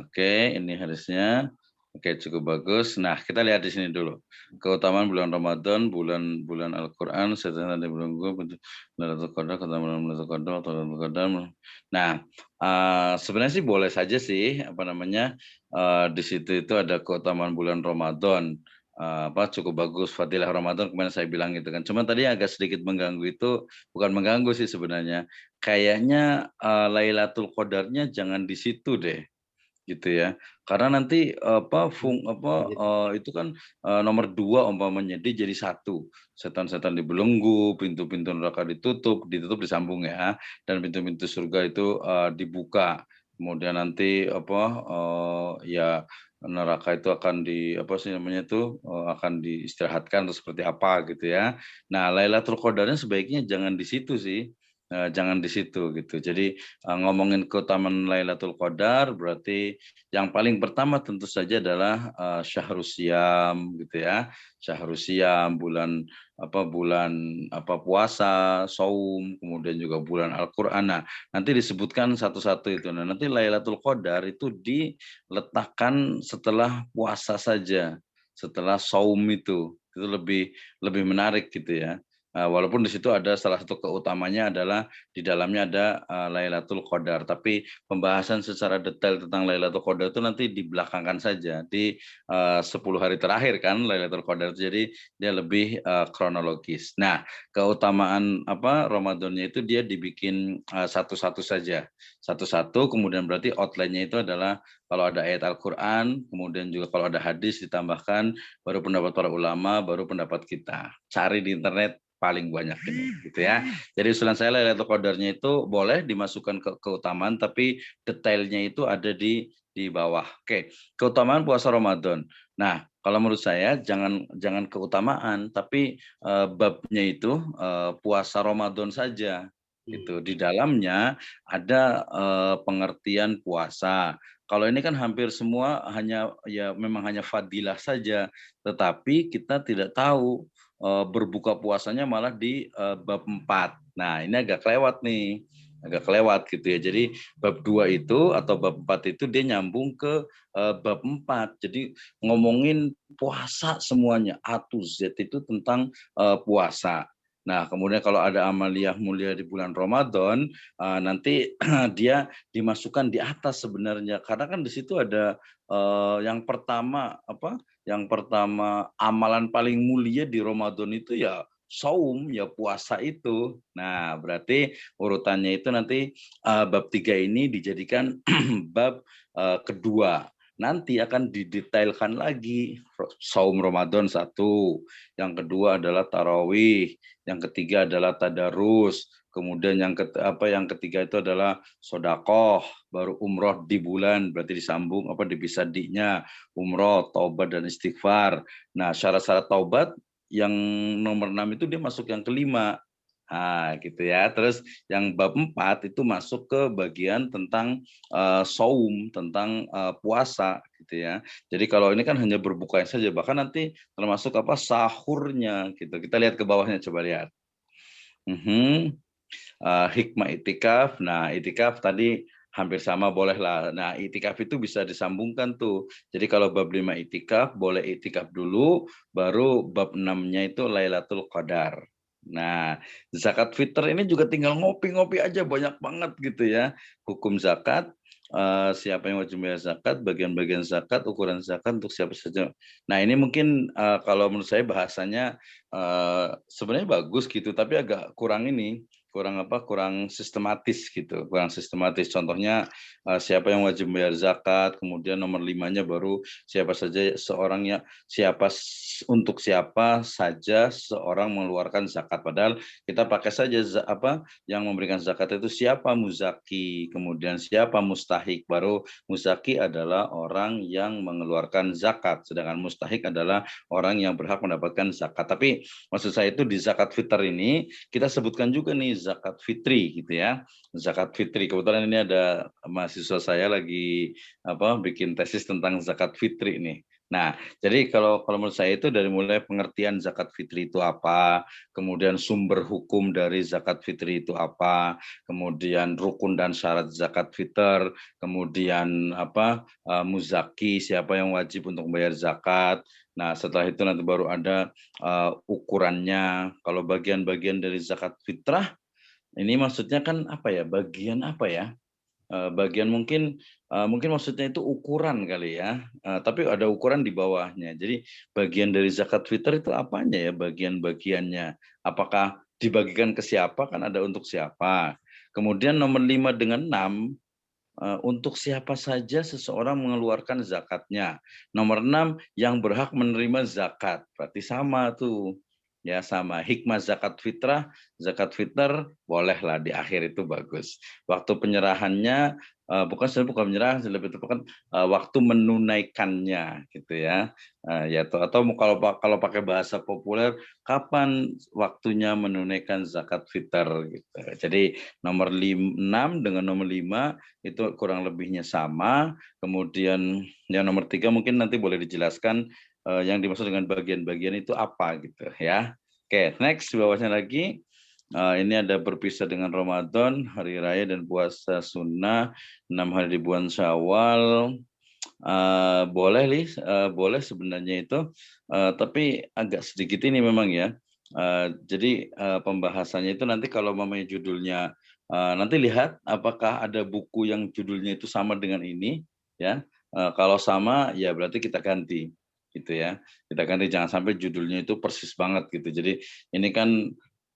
Oke, ini harusnya. Oke, cukup bagus. Nah, kita lihat di sini dulu. Keutamaan bulan Ramadan, bulan Al-Qur'an, setelah di bulan Lailatul Qadar, keutamaan Lailatul Qadar, atau Lailatul Qadar. Nah, sebenarnya sih boleh saja sih, di situ itu ada keutamaan bulan Ramadan. Cukup bagus Fadilah Ramadan, kemarin saya bilang gitu kan. Cuman tadi agak sedikit mengganggu itu, bukan mengganggu sih sebenarnya. Kayaknya Lailatul Qadarnya jangan di situ deh, gitu ya. Karena nanti itu kan nomor 2 umpamanya dia jadi 1. Setan-setan dibelenggu, pintu-pintu neraka ditutup disambung ya, dan pintu-pintu surga itu dibuka. Kemudian nanti ya neraka itu akan akan diistirahatkan atau seperti apa gitu ya. Nah, Lailatul Qadarnya sebaiknya jangan di situ sih. Jangan di situ gitu. Jadi ngomongin keutamaan Lailatul Qadar berarti yang paling pertama tentu saja adalah Syahrus Syiyam gitu ya. Syahrus Syiyam, bulan puasa, saum, kemudian juga bulan Al-Qur'an. Nah, nanti disebutkan satu-satu itu. Nah, nanti Lailatul Qadar itu diletakkan setelah puasa saja, setelah saum itu. Itu lebih menarik gitu ya. Walaupun di situ ada salah satu keutamanya adalah di dalamnya ada Lailatul Qadar, tapi pembahasan secara detail tentang Lailatul Qadar itu nanti dibelakangkan saja di 10 hari terakhir kan Lailatul Qadar, jadi dia lebih kronologis. Nah, keutamaan Ramadannya itu dia dibikin satu-satu saja, satu-satu, kemudian berarti outline-nya itu adalah kalau ada ayat Al-Qur'an, kemudian juga kalau ada hadis ditambahkan, baru pendapat para ulama, baru pendapat kita. Cari di internet paling banyak ini gitu ya. Jadi usulan saya Lailatul Qadarnya itu boleh dimasukkan ke keutamaan, tapi detailnya itu ada di bawah. Oke, keutamaan puasa Ramadan. Nah, kalau menurut saya jangan keutamaan, tapi babnya itu puasa Ramadan saja. Itu di dalamnya ada pengertian puasa. Kalau ini kan hampir semua memang hanya fadilah saja, tetapi kita tidak tahu berbuka puasanya malah di bab 4. Nah, ini agak kelewat nih. Agak kelewat gitu ya. Jadi bab 2 itu atau bab 4 itu dia nyambung ke bab 4. Jadi ngomongin puasa semuanya. A to Z itu tentang puasa. Nah, kemudian kalau ada amaliyah mulia di bulan Ramadan, nanti dia dimasukkan di atas sebenarnya. Karena kan di situ ada yang pertama amalan paling mulia di Ramadan itu ya saum, ya puasa itu. Nah, berarti urutannya itu nanti bab 3 ini dijadikan bab kedua. Nanti akan didetailkan lagi saum Ramadan 1, yang kedua adalah tarawih, yang ketiga adalah tadarus, kemudian yang ketiga itu adalah sodakoh, baru umroh di bulan, berarti disambung dipisah di-nya, umroh, taubat dan istighfar. Nah, syarat-syarat taubat yang nomor 6 itu dia masuk yang kelima. Nah, gitu ya. Terus yang bab 4 itu masuk ke bagian tentang saum, tentang puasa gitu ya. Jadi kalau ini kan hanya berbuka saja, bahkan nanti termasuk sahurnya gitu. Kita lihat ke bawahnya, coba lihat. Hikmah itikaf. Nah, itikaf tadi hampir sama, boleh lah. Nah, itikaf itu bisa disambungkan tuh. Jadi kalau bab 5 itikaf, boleh itikaf dulu, baru bab 6-nya itu Lailatul Qadar. Nah, zakat fitr ini juga tinggal ngopi-ngopi aja, banyak banget gitu ya. Hukum zakat, siapa yang wajib bayar zakat, bagian-bagian zakat, ukuran zakat untuk siapa saja. Nah ini mungkin kalau menurut saya bahasanya sebenarnya bagus gitu, tapi agak kurang ini, kurang sistematis gitu, kurang sistematis. Contohnya siapa yang wajib bayar zakat, kemudian nomor 5-nya baru siapa saja seorangnya, untuk siapa saja seorang mengeluarkan zakat. Padahal kita pakai saja yang memberikan zakat itu siapa muzaki, kemudian siapa mustahik. Baru muzaki adalah orang yang mengeluarkan zakat, sedangkan mustahik adalah orang yang berhak mendapatkan zakat. Tapi maksud saya itu di zakat fitr ini kita sebutkan juga nih zakat fitri gitu ya. Zakat fitri. Kebetulan ini ada mahasiswa saya lagi bikin tesis tentang zakat fitri nih. Nah, jadi kalau menurut saya itu dari mulai pengertian zakat fitri itu apa, kemudian sumber hukum dari zakat fitri itu apa, kemudian rukun dan syarat zakat fitr, kemudian muzaki, siapa yang wajib untuk membayar zakat. Nah, setelah itu nanti baru ada ukurannya. Kalau bagian-bagian dari zakat fitrah, ini maksudnya kan apa ya? Bagian apa ya? Bagian mungkin maksudnya itu ukuran kali ya, tapi ada ukuran di bawahnya. Jadi bagian dari zakat fitr itu apanya ya, bagian-bagiannya? Apakah dibagikan ke siapa, kan ada untuk siapa. Kemudian nomor 5 dengan 6, untuk siapa saja seseorang mengeluarkan zakatnya. Nomor 6, yang berhak menerima zakat. Berarti sama tuh. Ya sama, hikmah zakat fitr bolehlah di akhir itu bagus. Waktu penyerahannya bukan penyerahan, lebih tepat waktu menunaikannya gitu ya. Ya atau kalau pakai bahasa populer, kapan waktunya menunaikan zakat fitr gitu. Jadi nomor 6 dengan nomor 5 itu kurang lebihnya sama. Kemudian yang nomor 3 mungkin nanti boleh dijelaskan yang dimaksud dengan bagian-bagian itu apa gitu ya. Oke, next bawahnya lagi. Ini ada berpisah dengan Ramadan, hari raya dan puasa sunnah, 6 hari di bulan Syawal. Boleh sebenarnya itu, tapi agak sedikit ini memang ya. Jadi pembahasannya itu nanti kalau mamanya judulnya, nanti lihat apakah ada buku yang judulnya itu sama dengan ini, ya. Kalau sama, ya berarti kita ganti, gitu ya. Kita ganti, jangan sampai judulnya itu persis banget gitu. Jadi ini kan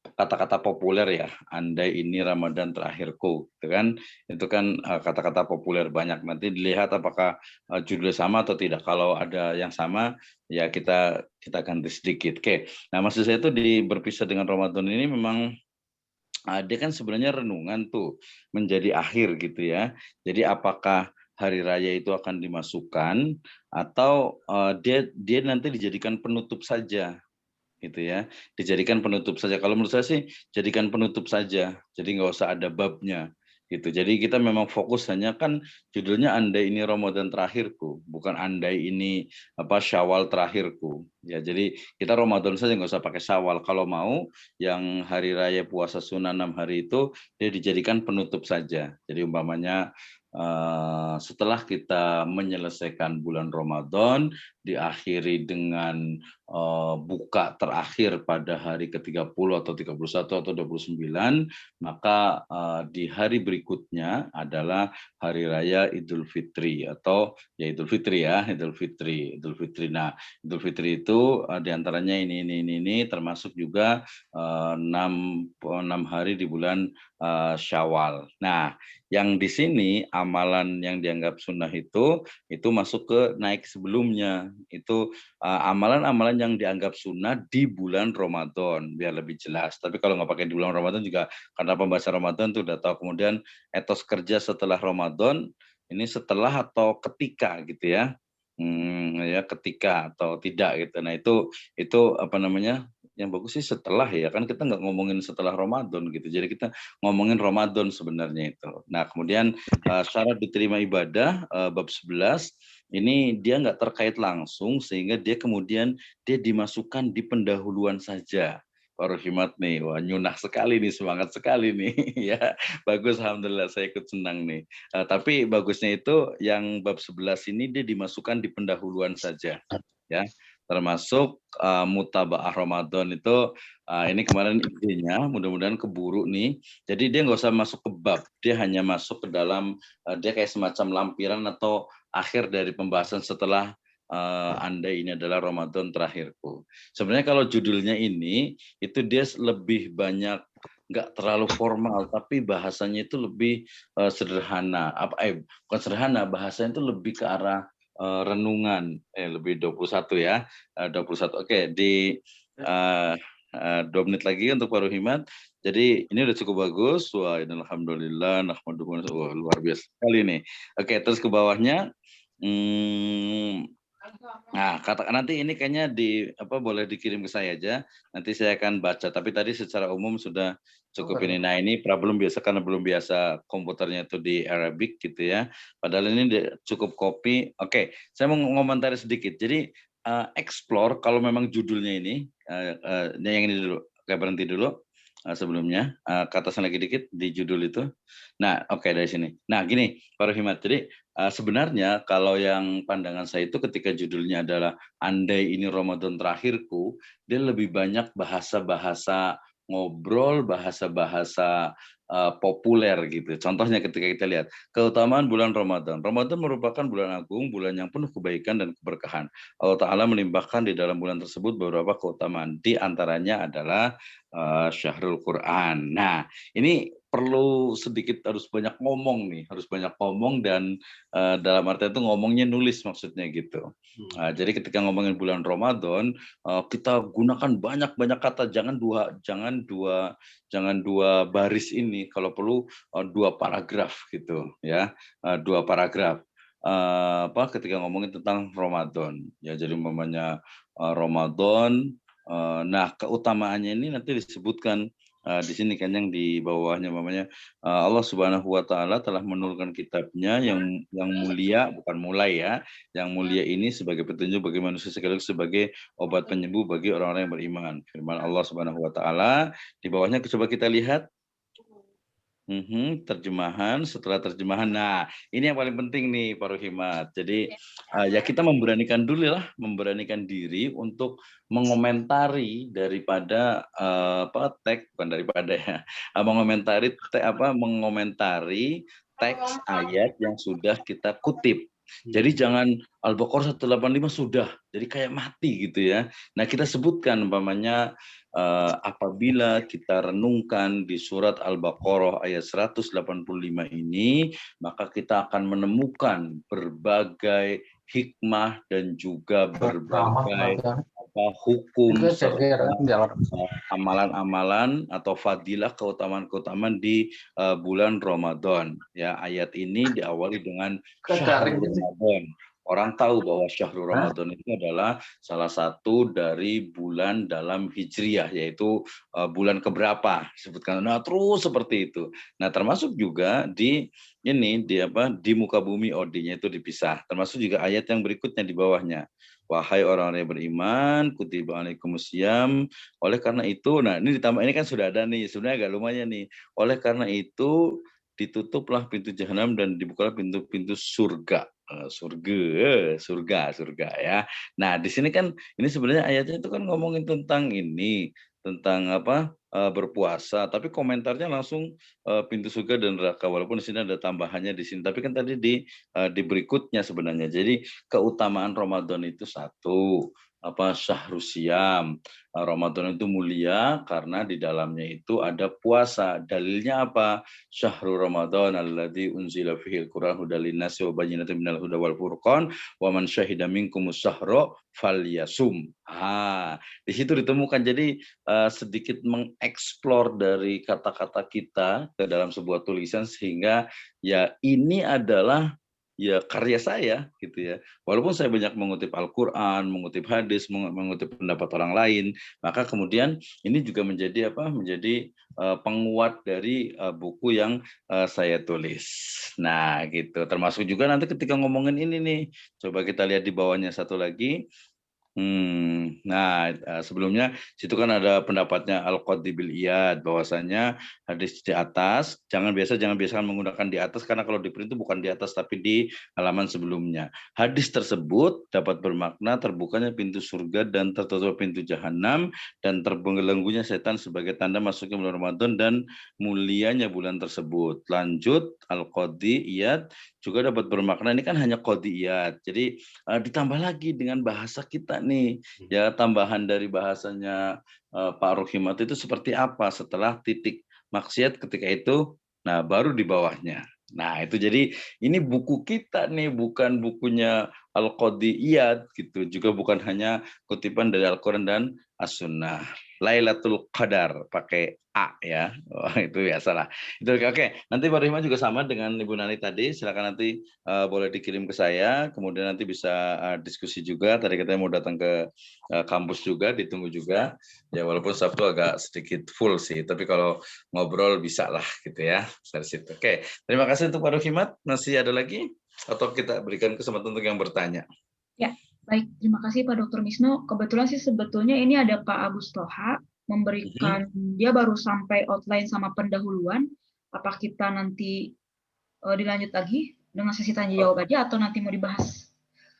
kata-kata populer ya, andai ini Ramadan terakhirku, gitu kan? Itu kan kata-kata populer banyak. Nanti dilihat apakah judulnya sama atau tidak. Kalau ada yang sama, ya kita ganti sedikit. Oke. Nah, maksud saya itu di berpisah dengan Ramadan ini memang dia kan sebenarnya renungan tuh menjadi akhir gitu ya. Jadi apakah hari raya itu akan dimasukkan atau dia nanti dijadikan penutup saja gitu ya, dijadikan penutup saja. Kalau menurut saya sih jadikan penutup saja, jadi nggak usah ada babnya gitu. Jadi kita memang fokus hanya kan judulnya andai ini Ramadan terakhirku, bukan andai ini Syawal terakhirku. Ya jadi kita Ramadan saja, nggak usah pakai Syawal. Kalau mau yang hari raya puasa sunnah 6 hari itu dia dijadikan penutup saja. Jadi umpamanya setelah kita menyelesaikan bulan Ramadan, diakhiri dengan buka terakhir pada hari ke-30 atau 31 atau 29, maka di hari berikutnya adalah hari raya Idul Fitri atau ya Idul Fitri ya, Idul Fitri. Nah, Idul Fitri itu diantaranya ini termasuk juga 6 hari di bulan Syawal. Nah, yang di sini amalan yang dianggap sunnah itu masuk ke naik sebelumnya. Itu amalan-amalan yang dianggap sunnah di bulan Ramadan, biar lebih jelas. Tapi kalau nggak pakai di bulan Ramadan juga, karena pembahasan Ramadan itu udah tahu. Kemudian etos kerja setelah Ramadan, ini setelah atau ketika gitu ya. Ya ketika atau tidak gitu. Nah itu apa namanya, yang bagus sih setelah ya, kan kita nggak ngomongin setelah Ramadan gitu. Jadi kita ngomongin Ramadan sebenarnya itu. Nah kemudian syarat diterima ibadah bab 11 ini dia nggak terkait langsung sehingga dia kemudian dia dimasukkan di pendahuluan saja. Pak Rohimat nih, wah nyunah sekali nih, semangat sekali nih, ya bagus, alhamdulillah saya ikut senang nih. Tapi bagusnya itu yang bab 11 ini dia dimasukkan di pendahuluan saja, ya. termasuk Mutabaah Ramadan itu ini kemarin idenya, mudah-mudahan keburu nih. Jadi dia nggak usah masuk ke bab, dia hanya masuk ke dalam dia kayak semacam lampiran atau akhir dari pembahasan setelah Anda ini adalah Ramadan terakhirku. Sebenarnya kalau judulnya ini itu dia lebih banyak nggak terlalu formal, tapi bahasanya itu lebih sederhana. Bukan sederhana, bahasanya itu lebih ke arah renungan. Lebih 21 ya. 21. Oke, di 2 menit lagi untuk Pak Ruhimat. Jadi ini udah cukup bagus. Wah, alhamdulillah, wah, luar biasa sekali nih. Oke, terus ke bawahnya. Nah, nanti ini kayaknya boleh dikirim ke saya aja. Nanti saya akan baca. Tapi tadi secara umum sudah cukup ini. Nah, ini problem biasa karena belum biasa komputernya itu di Arabic gitu ya. Padahal ini cukup copy. Oke, saya mau ngomentari sedikit. Jadi explore kalau memang judulnya ini, yang ini dulu. Oke, berhenti dulu. Sebelumnya ke atasnya lagi dikit di judul itu. Nah, oke, dari sini. Nah, gini Pak Rohimat. Jadi sebenarnya kalau yang pandangan saya itu ketika judulnya adalah andai ini Ramadan terakhirku, dia lebih banyak bahasa-bahasa ngobrol, bahasa-bahasa populer gitu. Contohnya ketika kita lihat keutamaan bulan Ramadan. Ramadan merupakan bulan agung, bulan yang penuh kebaikan dan keberkahan. Allah Ta'ala melimpahkan di dalam bulan tersebut beberapa keutamaan. Di antaranya adalah Syahrul Quran. Nah, ini perlu sedikit harus banyak ngomong nih, harus banyak ngomong dan dalam arti itu ngomongnya nulis maksudnya gitu. Jadi ketika ngomongin bulan Ramadan, kita gunakan banyak-banyak kata, jangan dua baris ini, kalau perlu 2 paragraf gitu ya, 2 paragraf. Ketika ngomongin tentang Ramadan ya, jadi umpamanya Ramadan. Nah, keutamaannya ini nanti disebutkan di sini kan yang di bawahnya namanya Allah Subhanahu wa taala telah menurunkan kitabnya yang mulia, bukan mulai ya, yang mulia ini sebagai petunjuk bagi manusia sekaligus sebagai obat penyembuh bagi orang-orang yang beriman. Firman Allah Subhanahu wa taala, di bawahnya coba kita lihat. Terjemahan, setelah terjemahan. Nah, ini yang paling penting nih Pak Rohimat. Jadi ya kita memberanikan memberanikan diri untuk mengomentari daripada teks, bukan daripada ya, mengomentari teks ayat yang sudah kita kutip. Jadi jangan Al-Baqarah 185 sudah, jadi kayak mati gitu ya. Nah, kita sebutkan umpamanya apabila kita renungkan di surat Al-Baqarah ayat 185 ini, maka kita akan menemukan berbagai hikmah dan juga berbagai hukum serta amalan-amalan atau fadilah keutamaan-keutamaan di bulan Ramadan. Ya, ayat ini diawali dengan Syahrul Ramadan. Orang tahu bahwa Syahrul Ramadan itu adalah salah satu dari bulan dalam Hijriyah, yaitu bulan keberapa sebutkan. Nah, terus seperti itu. Nah, termasuk juga di muka bumi OD-nya itu dipisah. Termasuk juga ayat yang berikutnya di bawahnya. Wahai orang-orang yang beriman, kutiba alaikumusiyam. Oleh karena itu, nah ini ditambah, ini kan sudah ada nih, sebenarnya agak lumayan nih. Oleh karena itu, ditutuplah pintu jahanam dan dibukalah pintu-pintu surga. Surga ya. Nah, di sini kan ini sebenarnya ayatnya itu kan ngomongin tentang ini, tentang berpuasa, tapi komentarnya langsung pintu surga dan neraka, walaupun di sini ada tambahannya di sini, tapi kan tadi di berikutnya sebenarnya. Jadi keutamaan Ramadan itu satu, Syahrusiam. Ramadan itu mulia karena di dalamnya itu ada puasa. Dalilnya apa? Syahrul Ramadan alladzi unzila fihil Qur'an hudal linnasi wa bayyinatin minal huda wal furqan wa man syahida minkumus syahra falyasum. Di situ ditemukan. Jadi sedikit mengeksplor dari kata-kata kita ke dalam sebuah tulisan, sehingga ya ini adalah ya karya saya gitu ya. Walaupun saya banyak mengutip Al-Qur'an, mengutip hadis, mengutip pendapat orang lain, maka kemudian ini juga menjadi penguat dari buku yang saya tulis. Nah, gitu. Termasuk juga nanti ketika ngomongin ini nih, coba kita lihat di bawahnya satu lagi. Sebelumnya situ kan ada pendapatnya Al-Qadhi bil Iyad bahwasanya hadis di atas jangan biasakan menggunakan di atas karena kalau di print itu bukan di atas tapi di halaman sebelumnya. Hadis tersebut dapat bermakna terbukanya pintu surga dan tertutup pintu jahanam dan terbelenggunya setan sebagai tanda masuknya bulan Ramadan dan mulianya bulan tersebut. Lanjut Al-Qadhi Iyad juga dapat bermakna ini kan hanya qadhiyat. Jadi ditambah lagi dengan bahasa kita nih, ya tambahan dari bahasanya Pak Rohimat itu seperti apa setelah titik maksiat ketika itu, nah baru di bawahnya. Nah itu jadi ini buku kita nih, bukan bukunya Al-Qadhiyat gitu, juga bukan hanya kutipan dari Al-Quran dan As-Sunnah. Lailatul Qadar pakai A ya, itu ya salah. Itu oke. Nanti Pak Rohimat juga sama dengan Ibu Nani tadi, silakan nanti boleh dikirim ke saya, kemudian nanti bisa diskusi juga. Tadi katanya mau datang ke kampus juga, ditunggu juga. Ya walaupun Sabtu agak sedikit full sih, tapi kalau ngobrol bisa lah gitu ya dari situ. Oke, terima kasih untuk Pak Rohimat. Masih ada lagi atau kita berikan kesempatan untuk yang bertanya? Ya, baik. Terima kasih Pak Dr. Misno. Kebetulan sih sebetulnya ini ada Pak Agus Toha memberikan, dia baru sampai outline sama pendahuluan. Apa kita nanti dilanjut lagi dengan sesi tanya jawab aja atau nanti mau dibahas?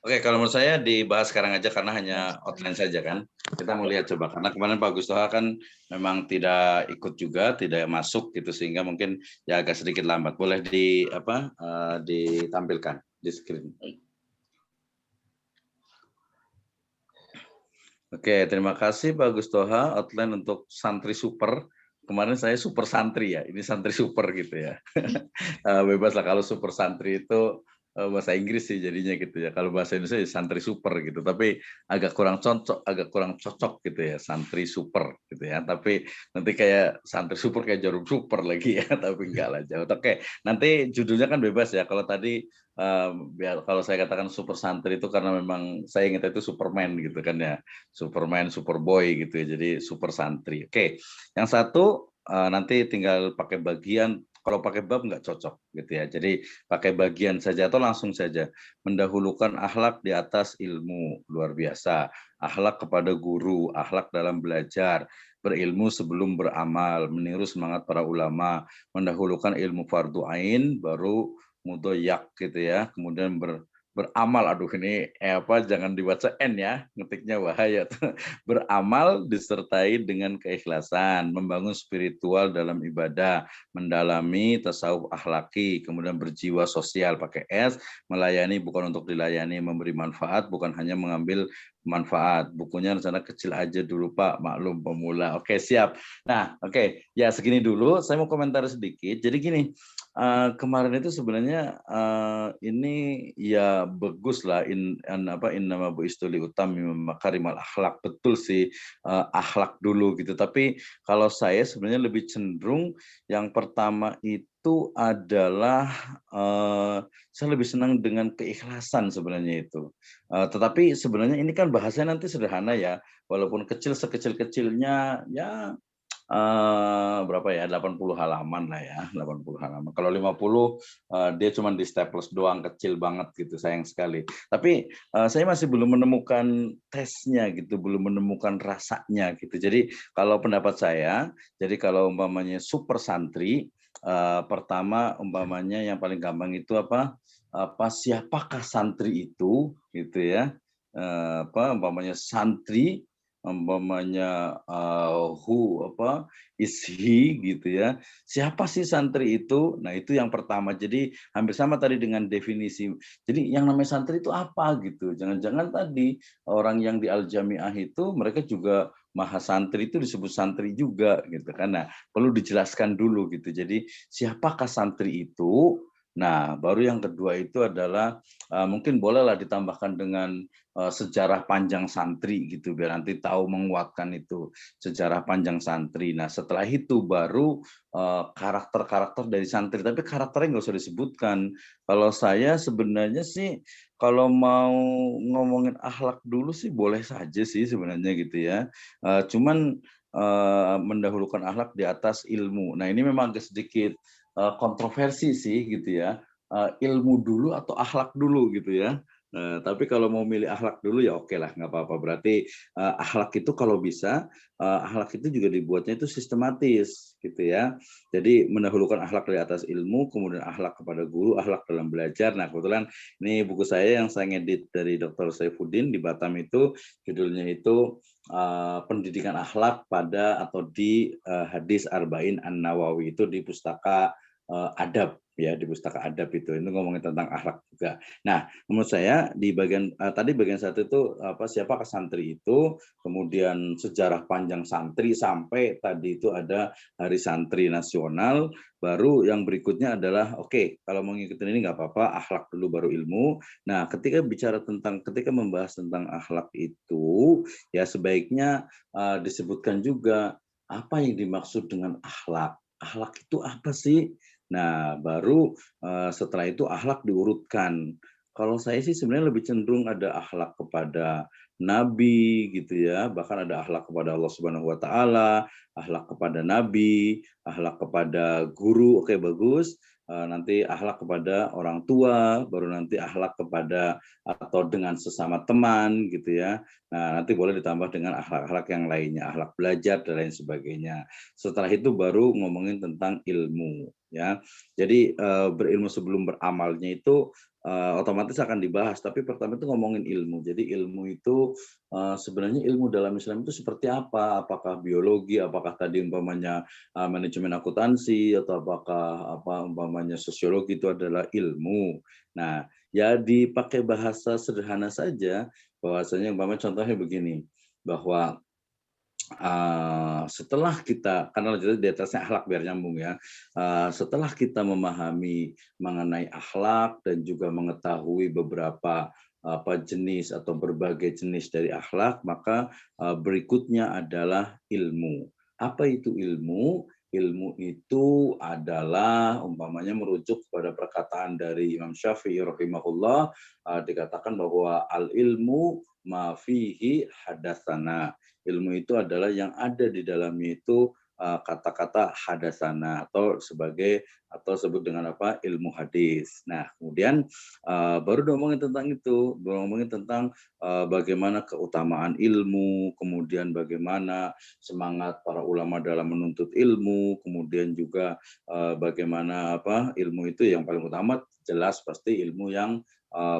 Oke, kalau menurut saya dibahas sekarang aja karena hanya outline saja kan. Kita mau lihat coba karena kemarin Pak Agus Toha kan memang tidak ikut juga, tidak masuk gitu sehingga mungkin ya agak sedikit lambat. Boleh ditampilkan di screen. Oke, terima kasih Pak Agus Toha outline untuk santri super. Kemarin saya super santri ya, ini santri super gitu ya. Bebas lah kalau super santri itu bahasa Inggris sih jadinya gitu ya. Kalau bahasa Indonesia ya santri super gitu. Tapi agak kurang cocok gitu ya santri super gitu ya. Tapi nanti kayak santri super kayak jarum super lagi ya. Tapi enggak lah jauh. Oke, nanti judulnya kan bebas ya. Kalau tadi kalau saya katakan super santri itu karena memang saya ingat itu Superman gitu kan ya. Superman, Superboy gitu ya. Jadi super santri. Oke, yang satu nanti tinggal pakai bagian. Kalau pakai bab nggak cocok gitu ya. Jadi pakai bagian saja atau langsung saja. Mendahulukan akhlak di atas ilmu, luar biasa. Akhlak kepada guru, akhlak dalam belajar, berilmu sebelum beramal, meniru semangat para ulama, mendahulukan ilmu fardu ain, baru mudoyak gitu ya. Kemudian beramal, aduh ini jangan dibaca N ya, ngetiknya bahaya tuh. Beramal disertai dengan keikhlasan, membangun spiritual dalam ibadah, mendalami tasawuf akhlaki, kemudian berjiwa sosial pakai S, melayani bukan untuk dilayani, memberi manfaat bukan hanya mengambil manfaat. Bukunya rencana kecil aja dulu Pak, maklum pemula. Oke, siap. Nah, oke, ya segini dulu. Saya mau komentar sedikit. Jadi gini, kemarin itu sebenarnya ini ya bagus lah nama Bu Istuli Utami makarimal akhlak, betul sih akhlak dulu gitu. Tapi kalau saya sebenarnya lebih cenderung yang pertama itu adalah saya lebih senang dengan keikhlasan sebenarnya itu. Tetapi sebenarnya ini kan bahasanya nanti sederhana ya, walaupun kecil sekecil-kecilnya ya berapa ya 80 halaman lah ya 80 halaman. Kalau 50 dia cuma di staples doang kecil banget gitu sayang sekali. Tapi saya masih belum menemukan tesnya gitu, belum menemukan rasanya gitu. Jadi kalau pendapat saya, jadi kalau umpamanya super santri pertama umpamanya yang paling gampang itu siapakah santri itu gitu ya. Umpamanya santri umpamanya is he gitu ya. Siapa sih santri itu? Nah, itu yang pertama. Jadi hampir sama tadi dengan definisi. Jadi yang namanya santri itu apa gitu. Jangan-jangan tadi orang yang di Al-Jami'ah itu mereka juga maha santri itu disebut santri juga gitu kan. Nah, perlu dijelaskan dulu gitu. Jadi siapakah santri itu? Nah, baru yang kedua itu adalah mungkin bolehlah ditambahkan dengan sejarah panjang santri gitu biar nanti tahu menguatkan itu sejarah panjang santri. Nah setelah itu baru karakter-karakter dari santri, tapi karakternya nggak usah disebutkan. Kalau saya sebenarnya sih kalau mau ngomongin akhlak dulu sih boleh saja sih sebenarnya gitu ya. Cuman mendahulukan akhlak di atas ilmu. Nah ini memang agak sedikit kontroversi sih gitu ya. Ilmu dulu atau akhlak dulu gitu ya. Tapi kalau mau milih akhlak dulu ya oke lah, nggak apa-apa. Berarti akhlak itu kalau bisa, akhlak itu juga dibuatnya itu sistematis gitu ya. Jadi mendahulukan akhlak di atas ilmu, kemudian akhlak kepada guru, akhlak dalam belajar. Nah kebetulan ini buku saya yang saya ngedit dari Dr. Saifuddin di Batam itu, judulnya itu Pendidikan Akhlak pada atau di Hadis Arba'in An-Nawawi, itu di pustaka adab ya, di pustaka adab itu ngomongin tentang akhlak juga. Nah, menurut saya di bagian tadi bagian satu itu siapakah santri itu, kemudian sejarah panjang santri sampai tadi itu ada Hari Santri Nasional, baru yang berikutnya adalah oke, kalau mau ngikutin ini nggak apa-apa, akhlak dulu baru ilmu. Nah, ketika membahas tentang akhlak itu, ya sebaiknya disebutkan juga apa yang dimaksud dengan akhlak. Akhlak itu apa sih? Nah, baru setelah itu akhlak diurutkan. Kalau saya sih sebenarnya lebih cenderung ada akhlak kepada nabi gitu ya, bahkan ada akhlak kepada Allah Subhanahu wa taala, akhlak kepada nabi, akhlak kepada guru, oke bagus. Nanti akhlak kepada orang tua, baru nanti akhlak kepada atau dengan sesama teman gitu ya. Nah, nanti boleh ditambah dengan akhlak-akhlak yang lainnya, akhlak belajar dan lain sebagainya. Setelah itu baru ngomongin tentang ilmu ya. Jadi berilmu sebelum beramalnya itu otomatis akan dibahas, tapi pertama itu ngomongin ilmu. Jadi ilmu itu sebenarnya ilmu dalam Islam itu seperti apa? Apakah biologi, apakah tadi umpamanya manajemen akuntansi, atau apakah umpamanya sosiologi itu adalah ilmu. Nah, ya dipakai bahasa sederhana saja, bahwasanya umpamanya contohnya begini, bahwa setelah kita, karena di atasnya akhlak biar nyambung ya, setelah kita memahami mengenai akhlak dan juga mengetahui beberapa jenis atau berbagai jenis dari akhlak, maka berikutnya adalah ilmu. Apa itu ilmu? Ilmu itu adalah umpamanya merujuk kepada perkataan dari Imam Syafi'i rahimahullah, dikatakan bahwa al ilmu ma fihi hadatsana. Ilmu itu adalah yang ada di dalamnya itu kata-kata hadasana atau sebut dengan ilmu hadis. Nah, kemudian baru ngomongin tentang itu, baru ngomongin tentang bagaimana keutamaan ilmu, kemudian bagaimana semangat para ulama dalam menuntut ilmu, kemudian juga bagaimana ilmu itu yang paling utama jelas pasti ilmu yang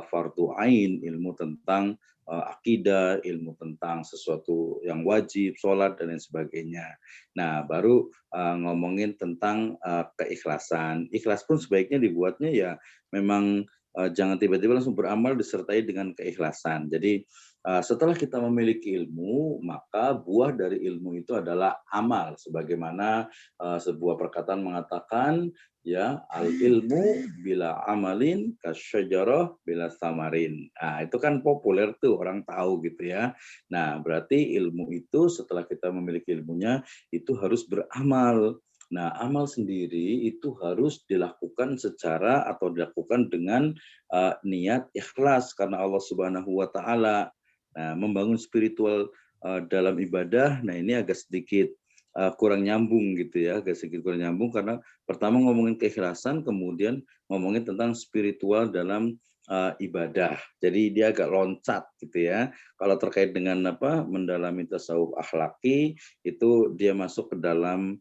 fardu ain, ilmu tentang akidah, ilmu tentang sesuatu yang wajib, sholat, dan lain sebagainya. Nah, baru ngomongin tentang keikhlasan. Ikhlas pun sebaiknya dibuatnya ya memang jangan tiba-tiba langsung beramal disertai dengan keikhlasan. Jadi setelah kita memiliki ilmu, maka buah dari ilmu itu adalah amal. Sebagaimana sebuah perkataan mengatakan, ya al ilmu bila amalin kasyajarah bila samarin. Nah, itu kan populer tuh, orang tahu gitu ya. Nah, berarti ilmu itu setelah kita memiliki ilmunya itu harus beramal. Nah, amal sendiri itu harus dilakukan secara atau dilakukan dengan niat ikhlas karena Allah Subhanahu wa taala. Nah, membangun spiritual dalam ibadah, nah ini agak sedikit kurang nyambung gitu ya, agak sedikit kurang nyambung karena pertama ngomongin keikhlasan, kemudian ngomongin tentang spiritual dalam ibadah. Jadi dia agak loncat gitu ya. Kalau terkait dengan mendalami tasawuf akhlaki, itu dia masuk ke dalam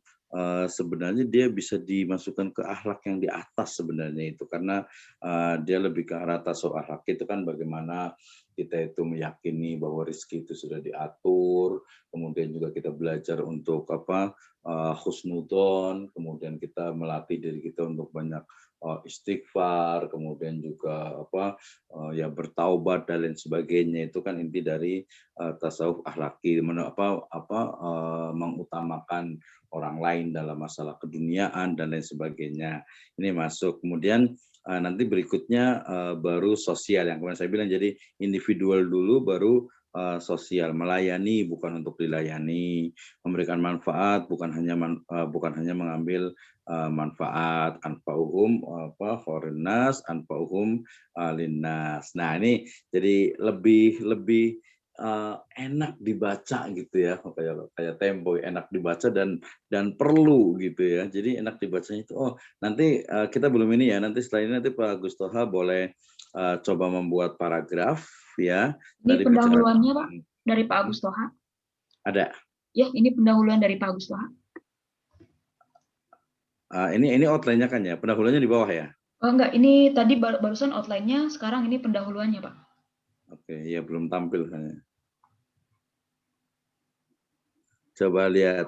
sebenarnya dia bisa dimasukkan ke akhlak yang di atas sebenarnya itu, karena dia lebih ke arah tasawuf akhlaki itu kan bagaimana kita itu meyakini bahwa rezeki itu sudah diatur, kemudian juga kita belajar untuk husnudon, kemudian kita melatih diri kita untuk banyak istighfar, kemudian juga ya bertaubat dan lain sebagainya. Itu kan inti dari tasawuf akhlaki, mengutamakan orang lain dalam masalah keduniaan dan lain sebagainya. Ini masuk. Kemudian nanti berikutnya baru sosial yang kemarin saya bilang, jadi individual dulu baru sosial, melayani bukan untuk dilayani, memberikan manfaat bukan hanya mengambil manfaat, anfa'uhum khairinnas anfa'uhum linnas. Nah, ini jadi lebih enak dibaca gitu ya, kayak Tempo, enak dibaca dan perlu gitu ya. Jadi enak dibacanya itu nanti kita belum ini ya, nanti setelah ini nanti Pak Gus Toha boleh coba membuat paragraf ya. Ini Tadi bicara pendahuluannya Pak dari Pak Agus Toha. ada. Ya, ini pendahuluan dari Pak Agus Toha. Ini outline-nya kan ya, pendahuluannya di bawah ya. Oh, enggak, ini tadi barusan outline-nya, sekarang ini pendahuluannya Pak. Oke, ya belum tampil kayaknya. Coba lihat.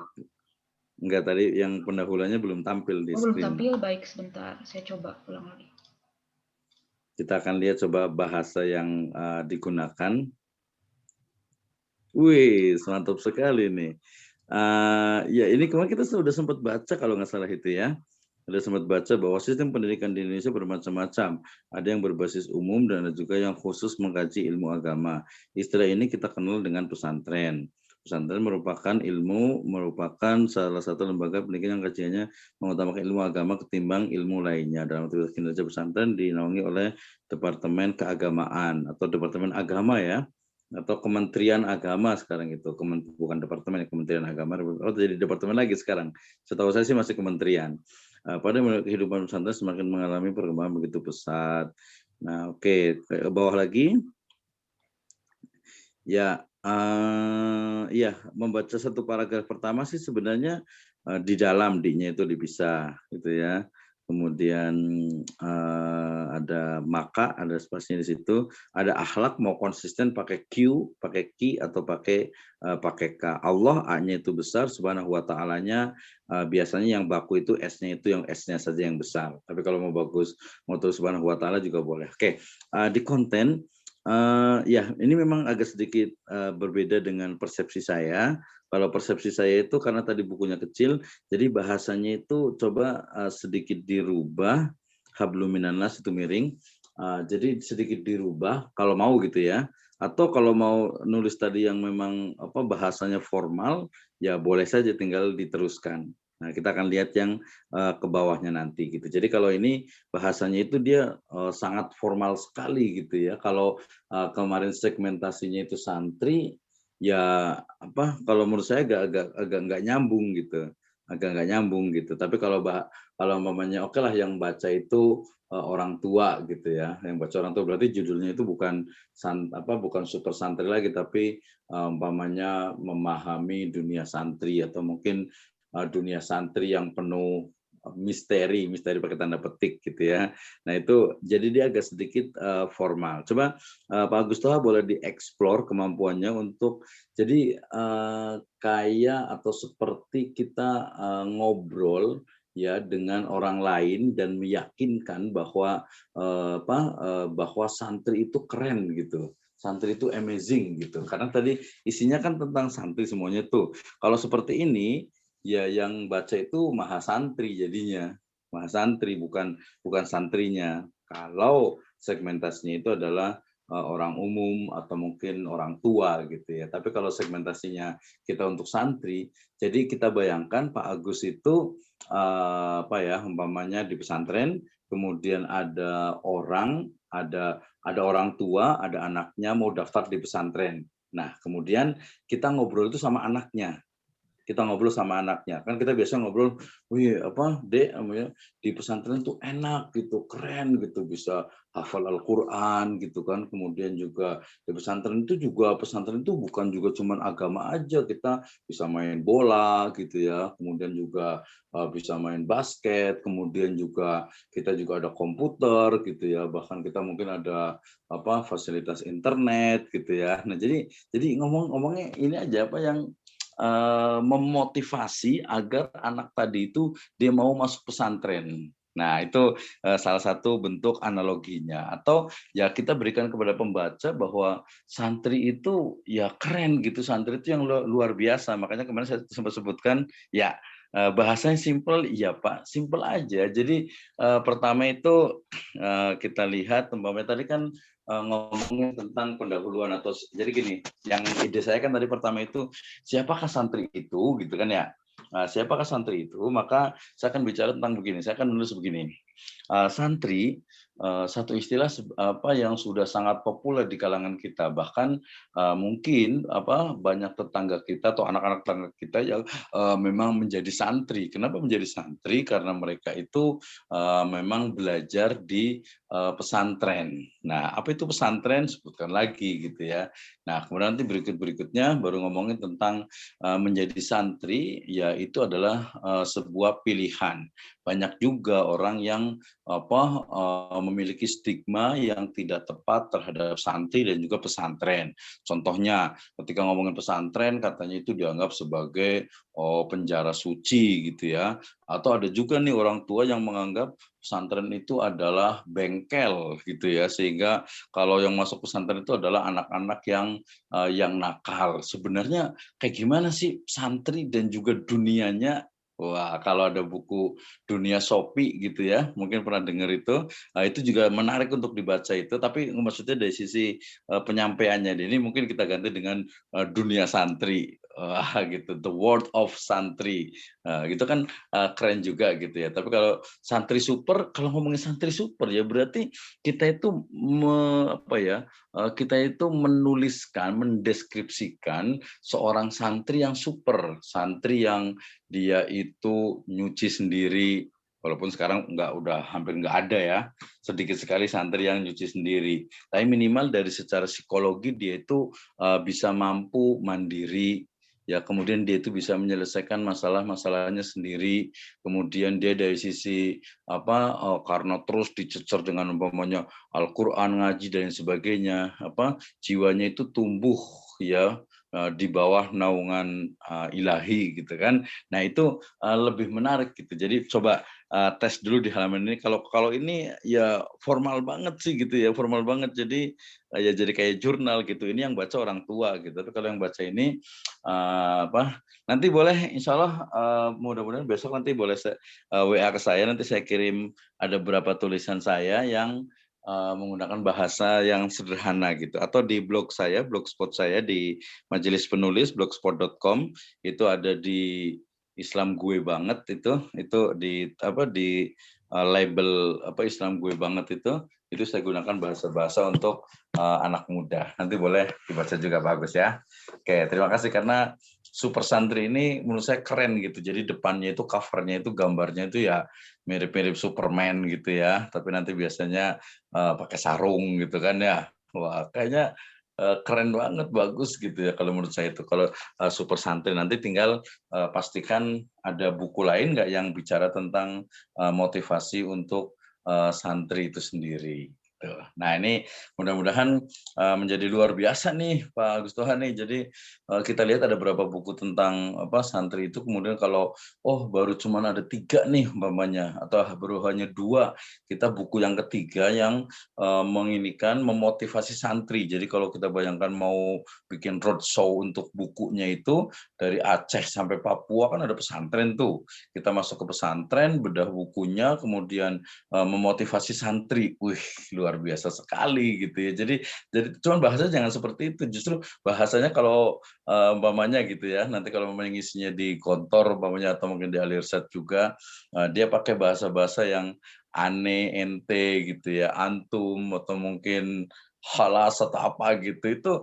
Enggak, tadi yang pendahuluannya belum tampil di belum screen. tampil, baik sebentar, saya coba ulang lagi. Kita akan lihat coba bahasa yang digunakan. Wih, mantap sekali nih. Ya ini kemarin kita sudah sempat baca kalau nggak salah itu ya. Ada sempat baca bahwa sistem pendidikan di Indonesia bermacam-macam. Ada yang berbasis umum dan ada juga yang khusus mengkaji ilmu agama. Istilah ini kita kenal dengan pesantren. Pesantren merupakan salah satu lembaga pendidikan yang kajiannya mengutamakan ilmu agama ketimbang ilmu lainnya. Dalam aktivitas kinerja pesantren dinaungi oleh Departemen Keagamaan atau Departemen Agama ya, atau Kementerian Agama sekarang itu, bukan departemen, Kementerian Agama. Oh, jadi departemen lagi sekarang. Setahu saya sih masih kementerian. Pada kehidupan pesantren semakin mengalami perkembangan begitu pesat. Nah, oke, ke bawah lagi. Ya, ya, membaca satu paragraf pertama sih sebenarnya di dalam D-nya itu dipisah, gitu ya. Kemudian ada maka, ada spasinya di situ. Ada akhlak mau konsisten pakai Q, pakai Ki atau pakai K. Allah A-nya itu besar, subhanahu wa ta'alanya biasanya yang baku itu S-nya itu yang S-nya saja yang besar. Tapi kalau mau bagus, mau tulis subhanahu wa ta'ala juga boleh. Oke, di konten. Ya, ini memang agak sedikit berbeda dengan persepsi saya. Kalau persepsi saya itu karena tadi bukunya kecil, jadi bahasanya itu coba sedikit dirubah. Hablum minannas itu miring. Jadi sedikit dirubah kalau mau gitu ya. Atau kalau mau nulis tadi yang memang bahasanya formal, ya boleh saja tinggal diteruskan. Nah, kita akan lihat yang ke bawahnya nanti gitu. Jadi kalau ini bahasanya itu dia sangat formal sekali gitu ya. Kalau kemarin segmentasinya itu santri, ya kalau menurut saya agak nggak nyambung gitu, Tapi kalau umpamanya oke lah yang baca itu orang tua gitu ya, yang baca orang tua berarti judulnya itu bukan bukan super santri lagi, tapi umpamanya memahami dunia santri atau mungkin dunia santri yang penuh misteri pakai tanda petik gitu ya. Nah itu jadi dia agak sedikit formal. Coba Pak Agus Toha boleh dieksplor kemampuannya untuk jadi kayak atau seperti kita ngobrol ya dengan orang lain dan meyakinkan bahwa bahwa santri itu keren gitu. Santri itu amazing gitu. Karena tadi isinya kan tentang santri semuanya tuh. Kalau seperti ini ya yang baca itu mahasantri jadinya, mahasantri bukan santrinya. Kalau segmentasinya itu adalah orang umum atau mungkin orang tua gitu ya. Tapi kalau segmentasinya kita untuk santri, jadi kita bayangkan Pak Agus itu umpamanya di pesantren, kemudian ada orang tua, ada anaknya mau daftar di pesantren. Nah, kemudian kita ngobrol itu sama anaknya. Kan kita biasa ngobrol, wih Dek, di pesantren tuh enak gitu, keren gitu, bisa hafal Al-Quran gitu kan. Kemudian juga di pesantren itu bukan juga cuman agama aja, kita bisa main bola gitu ya, kemudian juga bisa main basket, kemudian juga kita juga ada komputer gitu ya, bahkan kita mungkin ada fasilitas internet gitu ya. Nah jadi ngomongnya ini aja yang memotivasi agar anak tadi itu dia mau masuk pesantren. Nah, itu salah satu bentuk analoginya. Atau ya kita berikan kepada pembaca bahwa santri itu ya keren gitu, santri itu yang luar biasa. Makanya kemarin saya sempat sebutkan ya bahasanya simple, iya Pak, simple aja. Jadi pertama itu kita lihat, umpamanya tadi kan ngomongin tentang pendahuluan atau jadi gini, yang ide saya kan tadi pertama itu siapakah santri itu gitu kan ya. Nah, siapakah santri itu? Maka saya akan bicara tentang begini, saya akan menulis begini. Santri satu istilah apa yang sudah sangat populer di kalangan kita. Bahkan mungkin apa banyak tetangga kita atau anak-anak tetangga kita yang memang menjadi santri. Kenapa menjadi santri? Karena mereka itu memang belajar di pesantren. Nah, apa itu pesantren? Sebutkan lagi gitu ya. Nah, kemudian nanti berikutnya baru ngomongin tentang menjadi santri, ya itu adalah sebuah pilihan. Banyak juga orang yang memiliki stigma yang tidak tepat terhadap santri dan juga pesantren. Contohnya, ketika ngomongin pesantren, katanya itu dianggap sebagai penjara suci gitu ya. Atau ada juga nih orang tua yang menganggap pesantren itu adalah bengkel gitu ya, sehingga kalau yang masuk pesantren itu adalah anak-anak yang nakal. Sebenarnya kayak gimana sih santri dan juga dunianya? Wah, kalau ada buku Dunia Sopi gitu ya, mungkin pernah dengar itu. Nah, itu juga menarik untuk dibaca itu, tapi maksudnya dari sisi penyampaiannya. Ini mungkin kita ganti dengan Dunia Santri. Wah, gitu, The World of Santri. Nah, gitu kan keren juga gitu ya. Tapi kalau santri super, kalau ngomongin santri super ya berarti kita itu kita itu menuliskan, mendeskripsikan seorang santri yang super, santri yang dia itu nyuci sendiri, walaupun sekarang udah hampir nggak ada ya, sedikit sekali santri yang nyuci sendiri. Tapi minimal dari secara psikologi dia itu bisa mampu mandiri, ya kemudian dia itu bisa menyelesaikan masalah-masalahnya sendiri. Kemudian dia dari sisi karena terus dicecer dengan umpamanya Al-Qur'an, ngaji dan sebagainya, jiwanya itu tumbuh ya di bawah naungan ilahi gitu kan. Nah, itu lebih menarik gitu. Jadi coba tes dulu di halaman ini. Kalau ini ya formal banget sih gitu ya, formal banget. Jadi ya jadi kayak jurnal gitu. Ini yang baca orang tua gitu. Tapi kalau yang baca ini nanti boleh insya Allah mudah-mudahan besok nanti boleh WA ke saya, nanti saya kirim ada beberapa tulisan saya yang menggunakan bahasa yang sederhana gitu, atau di blog saya, blogspot saya di Majelis Penulis blogspot.com, itu ada di Islam gue banget itu di label Islam gue banget itu saya gunakan bahasa-bahasa untuk anak muda. Nanti boleh dibaca juga, bagus ya. Oke, terima kasih karena Super Santri ini menurut saya keren gitu. Jadi depannya itu covernya itu gambarnya itu ya mirip-mirip Superman gitu ya. Tapi nanti biasanya pakai sarung gitu kan ya. Wah, kayaknya keren banget, bagus gitu ya kalau menurut saya itu. Kalau Super Santri nanti tinggal pastikan ada buku lain nggak yang bicara tentang motivasi untuk santri itu sendiri. Nah, ini mudah-mudahan menjadi luar biasa nih Pak Agus Tuhan nih. Jadi kita lihat ada beberapa buku tentang santri itu, kemudian kalau baru cuma ada 3 nih umpamanya, atau baru hanya 2, kita buku yang ketiga yang memotivasi santri. Jadi kalau kita bayangkan mau bikin roadshow untuk bukunya itu dari Aceh sampai Papua kan ada pesantren tuh. Kita masuk ke pesantren, bedah bukunya, kemudian memotivasi santri. Wih, luar biasa sekali gitu ya. Jadi cuman bahasanya jangan seperti itu. Justru bahasanya kalau umpamanya gitu ya, nanti kalau umpamanya ngisinya di kantor umpamanya atau mungkin di Alirsat juga, dia pakai bahasa-bahasa yang aneh, ente gitu ya, antum atau mungkin halas atau apa gitu, itu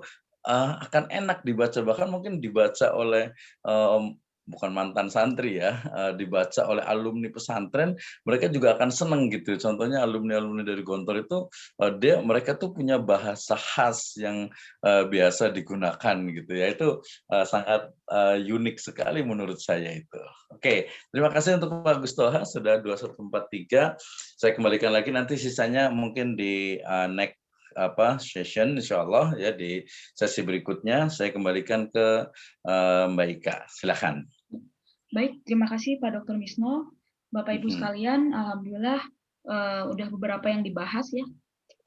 akan enak dibaca, bahkan mungkin dibaca oleh bukan mantan santri ya, dibaca oleh alumni pesantren, mereka juga akan seneng gitu. Contohnya alumni-alumni dari Gontor itu mereka tuh punya bahasa khas yang biasa digunakan gitu ya. Itu sangat unik sekali menurut saya itu. Oke, terima kasih untuk Pak Gustoha sudah 2143. Saya kembalikan lagi nanti sisanya mungkin di next session insyaallah ya, di sesi berikutnya saya kembalikan ke Mbak Ika. Silakan. Baik, terima kasih Pak Dr. Misno. Bapak Ibu sekalian, alhamdulillah udah beberapa yang dibahas ya,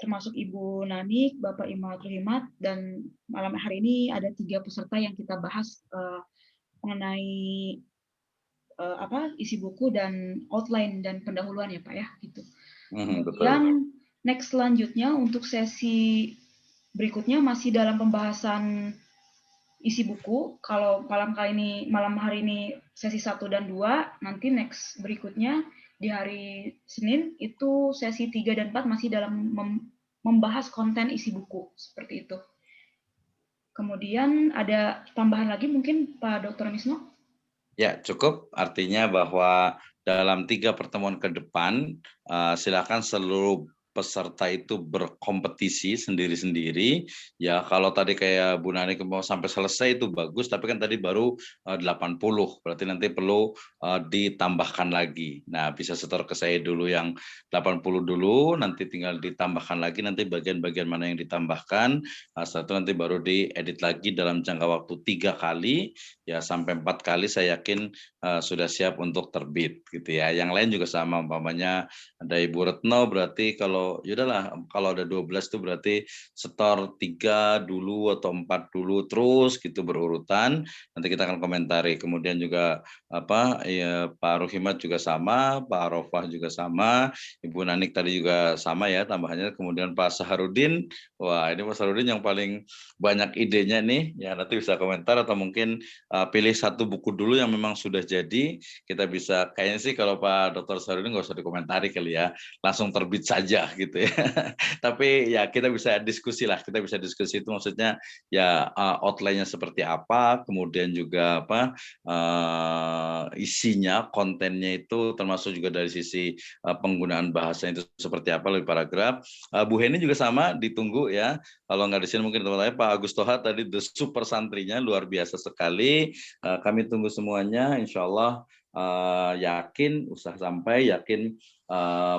termasuk Ibu Nanik, Bapak Imamatul Himmat, dan malam hari ini ada 3 peserta yang kita bahas mengenai isi buku dan outline dan pendahuluan ya Pak ya, gitu. Kemudian next selanjutnya untuk sesi berikutnya masih dalam pembahasan isi buku. Kalau malam hari ini sesi 1 dan 2, nanti next berikutnya di hari Senin itu sesi 3 dan 4 masih dalam membahas konten isi buku, seperti itu. Kemudian ada tambahan lagi mungkin Pak Dr. Misno? Ya, cukup. Artinya bahwa dalam 3 pertemuan ke depan, silakan seluruh peserta itu berkompetisi sendiri-sendiri. Ya, kalau tadi kayak Bu Nani mau sampai selesai itu bagus, tapi kan tadi baru 80, berarti nanti perlu ditambahkan lagi. Nah, bisa setor ke saya dulu yang 80 dulu, nanti tinggal ditambahkan lagi, nanti bagian-bagian mana yang ditambahkan, setelah itu nanti baru diedit lagi dalam jangka waktu 3 kali, ya sampai 4 kali saya yakin sudah siap untuk terbit gitu ya. Yang lain juga sama, umpamanya ada Ibu Retno, berarti kalau yaudahlah kalau ada 12 itu berarti setor 3 dulu atau 4 dulu terus gitu berurutan. Nanti kita akan komentari. Kemudian juga ya, Pak Ruhimat juga sama, Pak Arofah juga sama, Ibu Nanik tadi juga sama ya tambahannya. Kemudian Pak Saharudin, wah ini Pak Saharudin yang paling banyak idenya nih, ya nanti bisa komentar atau mungkin pilih satu buku dulu yang memang sudah jadi. Kita bisa kayaknya sih kalau Pak Dr. Saharudin nggak usah dikomentari kali ya, langsung terbit saja gitu ya. Tapi ya kita bisa diskusi lah, kita bisa diskusi itu maksudnya ya outline-nya seperti apa, kemudian juga isinya, kontennya itu termasuk juga dari sisi penggunaan bahasa itu seperti apa lebih paragraf. Bu Heni juga sama, ditunggu ya. Kalau nggak di sini mungkin teman-teman Pak Agus Toha tadi the super santrinya luar biasa sekali. Kami tunggu semuanya, insya Allah yakin usaha sampai, yakin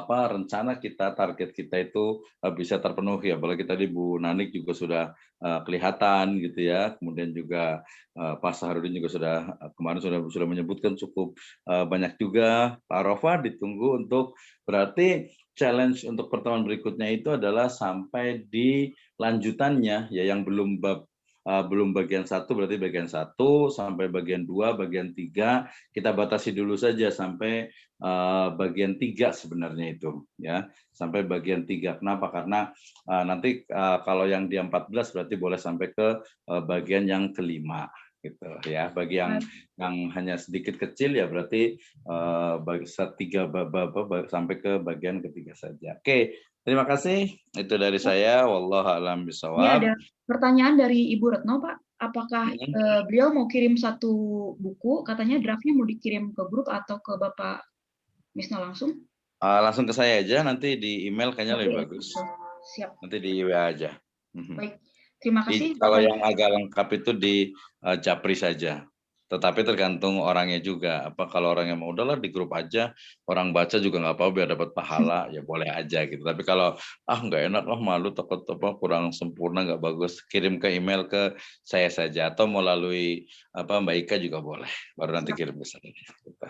rencana kita, target kita itu bisa terpenuhi. Apalagi tadi Bu Nanik juga sudah kelihatan gitu ya. Kemudian juga Pak Saharudin juga sudah kemarin sudah menyebutkan cukup banyak juga. Pak Arofah ditunggu untuk berarti challenge untuk pertemuan berikutnya itu adalah sampai di lanjutannya ya yang belum bagian 1 berarti bagian 1 sampai bagian 2, bagian 3 kita batasi dulu saja sampai bagian 3 sebenarnya itu ya sampai bagian 3. Kenapa? Karena nanti kalau yang di 14 berarti boleh sampai ke bagian yang kelima gitu ya. Bagi yang hanya sedikit kecil ya berarti bagi 3 sampai ke bagian ketiga saja. Oke, terima kasih. Itu dari saya. Wallahu a'lam bishawab. Ini ada pertanyaan dari Ibu Retno, Pak. Apakah beliau mau kirim satu buku? Katanya draftnya mau dikirim ke grup atau ke Bapak Misno langsung? Langsung ke saya aja. Nanti di email kayaknya lebih bagus. Siap. Nanti di WA aja. Baik. Terima kasih. Kalau yang agak lengkap itu di Japri saja. Tetapi tergantung orangnya juga. Kalau orangnya mau udahlah di grup aja, orang baca juga nggak apa-apa biar dapat pahala, ya boleh aja gitu. Tapi kalau nggak enak malu takut kurang sempurna nggak bagus, kirim ke email ke saya saja atau melalui Mbak Ika juga boleh. Baru nanti kirim ke saya.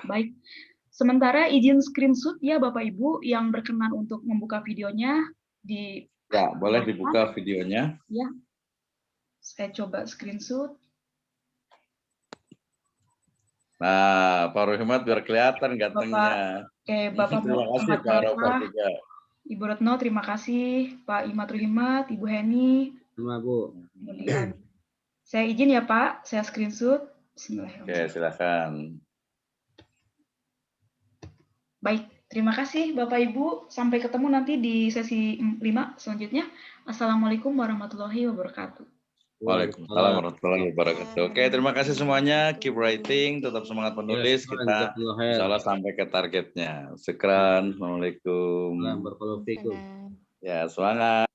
Baik. Sementara izin screenshot ya Bapak Ibu yang berkenan untuk membuka videonya di. Ya boleh dibuka videonya. Ya. Saya coba screenshot. Nah, Pak Ruhimat biar kelihatan gantengnya. Bapak terima kasih Pak Arofah juga. Ibu Retno, terima kasih. Pak Imat Ruhimat, Ibu Heni. Terima Bu. Kemudian saya izin ya Pak, saya screenshot. Oke, silakan. Baik, terima kasih Bapak Ibu. Sampai ketemu nanti di sesi 5 selanjutnya. Assalamualaikum warahmatullahi wabarakatuh. Waalaikumsalam warahmatullahi wabarakatuh. Oke, terima kasih semuanya. Keep writing, tetap semangat menulis. Kita insyaallah sampai ke targetnya. Syukran. Assalamualaikum. Barakallahu fikum. Ya, semangat.